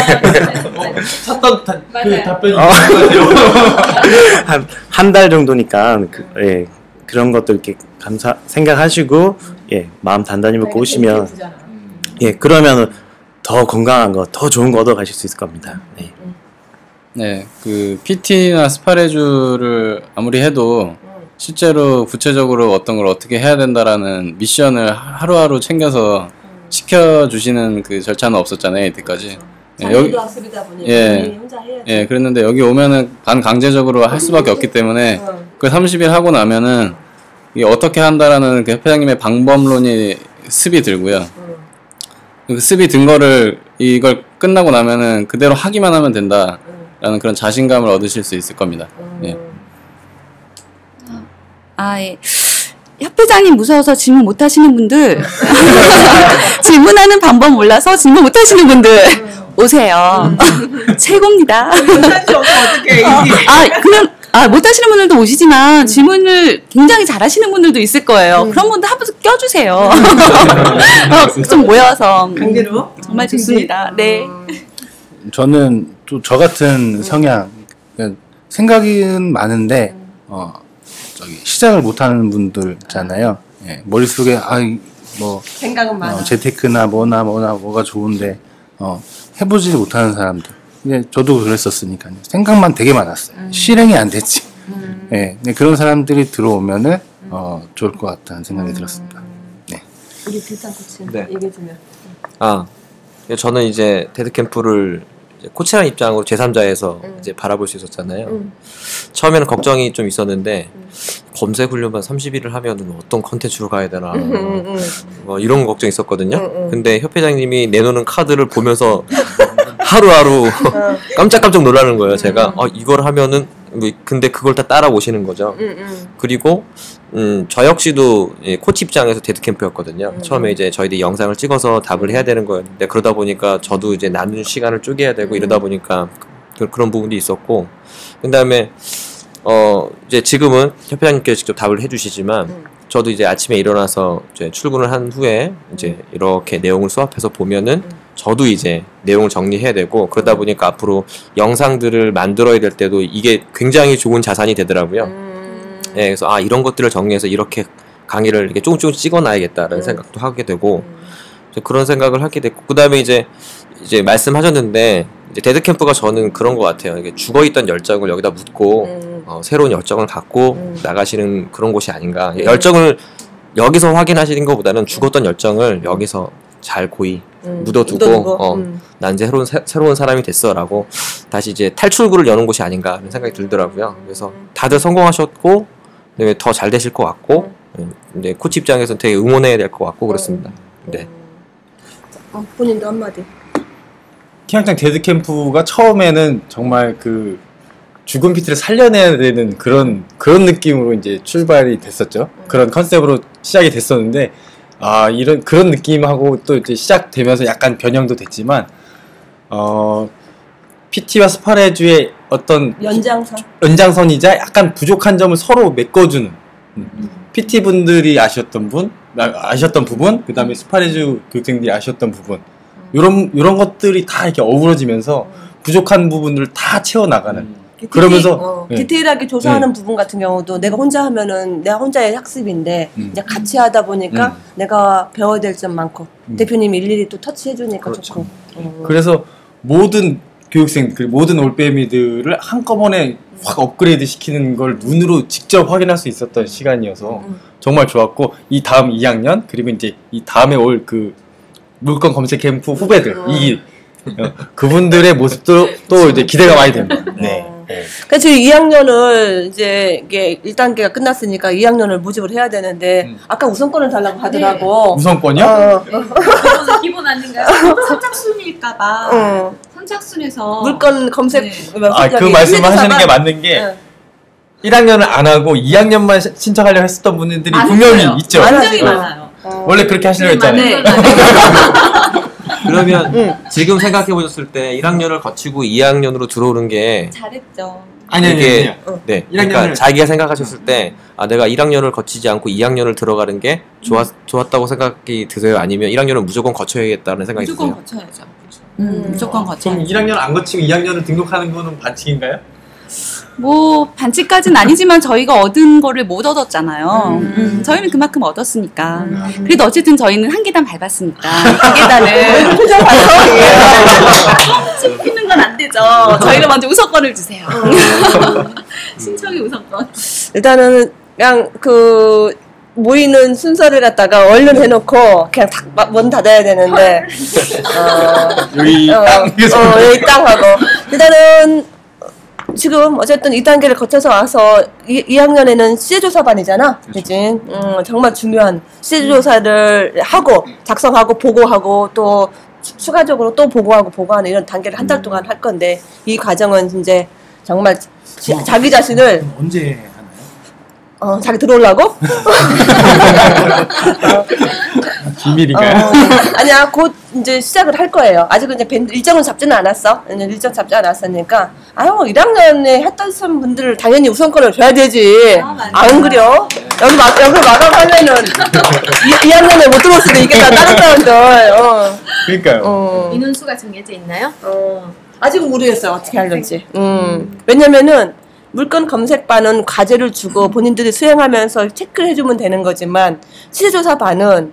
찾던 그 답변이 한 달 정도니까 예, 그런 것도 이렇게 생각하시고 예, 마음 단단히 먹고 오시면 예, 그러면 더 건강한 거, 더 좋은 거 얻어 가실 수 있을 겁니다. 네. 네, 그 PT나 스파레주를 아무리 해도 실제로 구체적으로 어떤 걸 어떻게 해야 된다라는 미션을 하루하루 챙겨서 시켜주시는 그 절차는 없었잖아요, 이때까지. 여기 학습이다 보니 혼자 해야지. 예, 그랬는데 여기 오면은 반강제적으로 할 수밖에 없기 때문에 그 30일 하고 나면은 이게 어떻게 한다라는 그 협회장님의 방법론이 습이 들고요. 그 습이 든 거를 이걸 끝나고 나면은 그대로 하기만 하면 된다라는 그런 자신감을 얻으실 수 있을 겁니다. 예. 예. 협회장님 무서워서 질문 못 하시는 분들, 질문하는 방법 몰라서 질문 못 하시는 분들, 오세요. 최고입니다. 못 하시는 분들도 오시지만 질문을 굉장히 잘 하시는 분들도 있을 거예요. 그런 분들 한 번씩 껴주세요. 좀 모여서. 강제로? 정말 좋습니다. 네. 저는 또 저 같은 성향, 생각은 많은데, 시작을 못하는 분들잖아요. 예, 머릿속에, 생각은 많아. 재테크나 뭐가 좋은데, 해보지 못하는 사람들. 저도 그랬었으니까요. 생각만 되게 많았어요. 실행이 안 됐지. 예, 그런 사람들이 들어오면은, 좋을 것 같다는 생각이 들었습니다. 네. 우리 비슷한 코치 네. 얘기해주면. 저는 이제 데드캠프를 코치라는 입장으로 제3자에서 이제 바라볼 수 있었잖아요. 처음에는 걱정이 좀 있었는데 검색 훈련만 30일을 하면 어떤 컨텐츠로 가야 되나 이런 걱정이 있었거든요. 근데 협회장님이 내놓는 카드를 보면서 하루하루 깜짝깜짝 놀라는 거예요. 제가 이걸 하면은 근데 그걸 다 따라오시는 거죠. 그리고 저 역시도 코치 입장에서 데드캠프였거든요. 처음에 이제 저희들이 영상을 찍어서 답을 해야 되는 거였는데 그러다 보니까 저도 이제 나눈 시간을 쪼개야 되고 이러다 보니까 그런 부분도 있었고, 그 다음에 이제 지금은 협회장님께서 직접 답을 해주시지만 저도 이제 아침에 일어나서 이제 출근을 한 후에 이제 이렇게 내용을 수합해서 보면은 저도 이제 내용을 정리해야 되고, 그러다 보니까 앞으로 영상들을 만들어야 될 때도 이게 굉장히 좋은 자산이 되더라고요. 예, 그래서 이런 것들을 정리해서 이렇게 강의를 이렇게 조금씩 찍어놔야겠다라는 생각도 하게 되고, 그런 생각을 하게 됐고, 그 다음에 이제 말씀하셨는데 이제 데드캠프가 저는 그런 것 같아요. 이게 죽어있던 열정을 여기다 묻고 새로운 열정을 갖고 나가시는 그런 곳이 아닌가. 열정을 여기서 확인하시는 것보다는 죽었던 열정을 여기서 잘 고이 묻어두고 난 이제 새로운 사람이 됐어라고 다시 이제 탈출구를 여는 곳이 아닌가 하는 생각이 들더라고요. 그래서 다들 성공하셨고 더 잘 되실 것 같고 이제 코치 입장에서는 되게 응원해야 될 것 같고 그렇습니다. 네. 본인도 한마디. 키양장 데드캠프가 처음에는 정말 그 죽은 PT를 살려내야 되는 그런 느낌으로 이제 출발이 됐었죠. 그런 컨셉으로 시작이 됐었는데 그런 느낌하고 또 이제 시작되면서 약간 변형도 됐지만 PT와 스파레주의 어떤 연장선이자 약간 부족한 점을 서로 메꿔주는 PT 분들이 아셨던 부분, 그 다음에 스파레주 교육생들이 아셨던 부분, 요런 것들이 다 이렇게 어우러지면서 부족한 부분을 다 채워나가는. 그러면서 디테일하게 조사하는 부분 같은 경우도 내가 혼자 하면은 내가 혼자의 학습인데 이제 같이 하다 보니까 내가 배워야 될 점 많고 대표님이 일일이 또 터치해주니까 그렇죠. 좋고. 그래서 모든 교육생, 모든 올빼미들을 한꺼번에 확 업그레이드 시키는 걸 눈으로 직접 확인할 수 있었던 시간이어서 정말 좋았고, 이 다음 2학년 그리고 이제 이 다음에 올 그 물건 검색 캠프 후배들 그분들의 모습도 또 이제 기대가 많이 됩니다. 네. 그래서 2학년을 이제 이게 1단계가 끝났으니까 2학년을 모집을 해야 되는데 아까 우선권을 달라고 하더라고. 우선권이요? 기본 아닌가요? 선착순일까봐 선착순에서 물건 검색 그 말씀을 하시는 게 맞는 게 1학년을 안 하고 2학년만 신청하려고 했었던 분들이 분명히 있죠. 굉장히 많아요. 원래 그렇게 하시려고 했잖아요. 그러면 지금 생각해 보셨을 때 1학년을 거치고 2학년으로 들어오는 게 잘했죠. 네. 그러니까 자기가 생각하셨을 때 내가 1학년을 거치지 않고 2학년을 들어가는 게 좋았다고 생각이 드세요? 아니면 1학년을 무조건 거쳐야겠다는 생각이 드세요? 무조건 거쳐야죠. 무조건 거쳐야죠. 그럼 1학년 안 거치고 2학년을 등록하는 거는 반칙인가요? 뭐 반칙까지는 아니지만 저희가 얻은 거를 못 얻었잖아요. 저희는 그만큼 얻었으니까. 그래도 어쨌든 저희는 한 계단 밟았으니까 그 계단을 씹히는 건 안 되죠. 저희는 먼저 우선권을 주세요. 신청이 우선권. 일단은 그냥 그 모이는 순서를 갖다가 얼른 해놓고 그냥 문 닫아야 되는데 여기 땅 하고 일단은 지금 어쨌든 2단계를 거쳐서 와서 2학년에는 시제조사반이잖아. 그치? 정말 중요한 시제조사를 하고 작성하고 보고하고 또 추가적으로 또 보고하는 이런 단계를 한 달 동안 할 건데 이 과정은 이제 정말 자기 자신을 언제 자기 들어오려고? 비밀인가요? 아니야, 곧 이제 시작을 할 거예요. 아직은 이제 밴드 일정을 잡지는 않았어. 일정 잡지 않았으니까. 1학년에 했던 분들을 당연히 우선권을 줘야 되지. 안 그려? 여기 마감하면은 2학년에 못 들어올 수도 있겠다. 다른 사람들. 그러니까요. 인원수가 정해져 있나요? 아직은 모르겠어요. 어떻게 하려지. 왜냐면은 물건 검색반은 과제를 주고 본인들이 수행하면서 체크를 해주면 되는 거지만 시세조사반은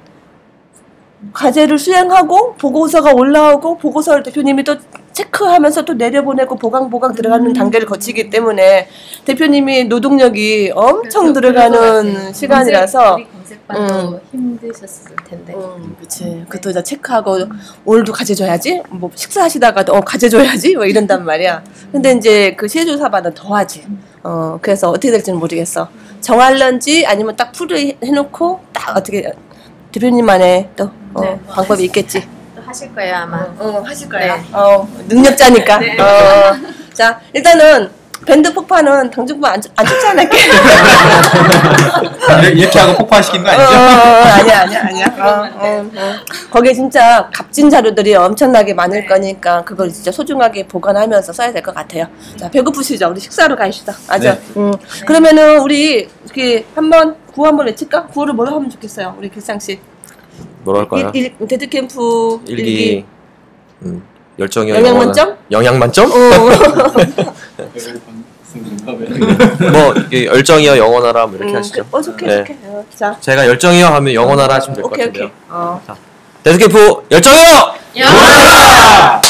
과제를 수행하고 보고서가 올라오고 보고서를 대표님이 또 체크하면서 또 내려보내고 보강 들어가는 단계를 거치기 때문에 대표님이 노동력이 엄청 들어가는 시간이라서 우리 검색반도 힘드셨을 텐데. 그치. 그것도 다 체크하고 오늘도 과제 줘야지. 뭐 식사하시다가도 과제 줘야지. 뭐 이런단 말이야. 근데 이제 그 시세조사반은 더 하지. 그래서 어떻게 될지는 모르겠어. 정할런지 아니면 딱 풀을 해놓고 딱 어떻게 대표님만의 또 네. 방법이 있겠지. 또 하실 거예요 아마. 하실 거예요. 네. 능력자니까. 네. 자, 일단은 밴드 폭파는 당분간 안 추천할게. 이렇게 하고 폭파시킨 거 아니죠? 아니야. 거기에 진짜 값진 자료들이 엄청나게 많을 거니까 그걸 진짜 소중하게 보관하면서 써야 될 것 같아요. 자, 배고프시죠? 우리 식사하러 가시다. 맞아. 네. 그러면은 우리 이렇게 한번 구호 한번 외칠까? 구호를 뭐로 하면 좋겠어요? 우리 길상 씨. 뭐라 할까요? 데드캠프 일기. 열정이요. 영양 만점? 영양 만점? 뭐 열정이여 영원하라 뭐 이렇게 하시죠. 좋게. 자, 제가 열정이여 하면 영원하라 하시면 될 것 오케이. 같은데요. 자, 데스캠프 열정이여 영원하라.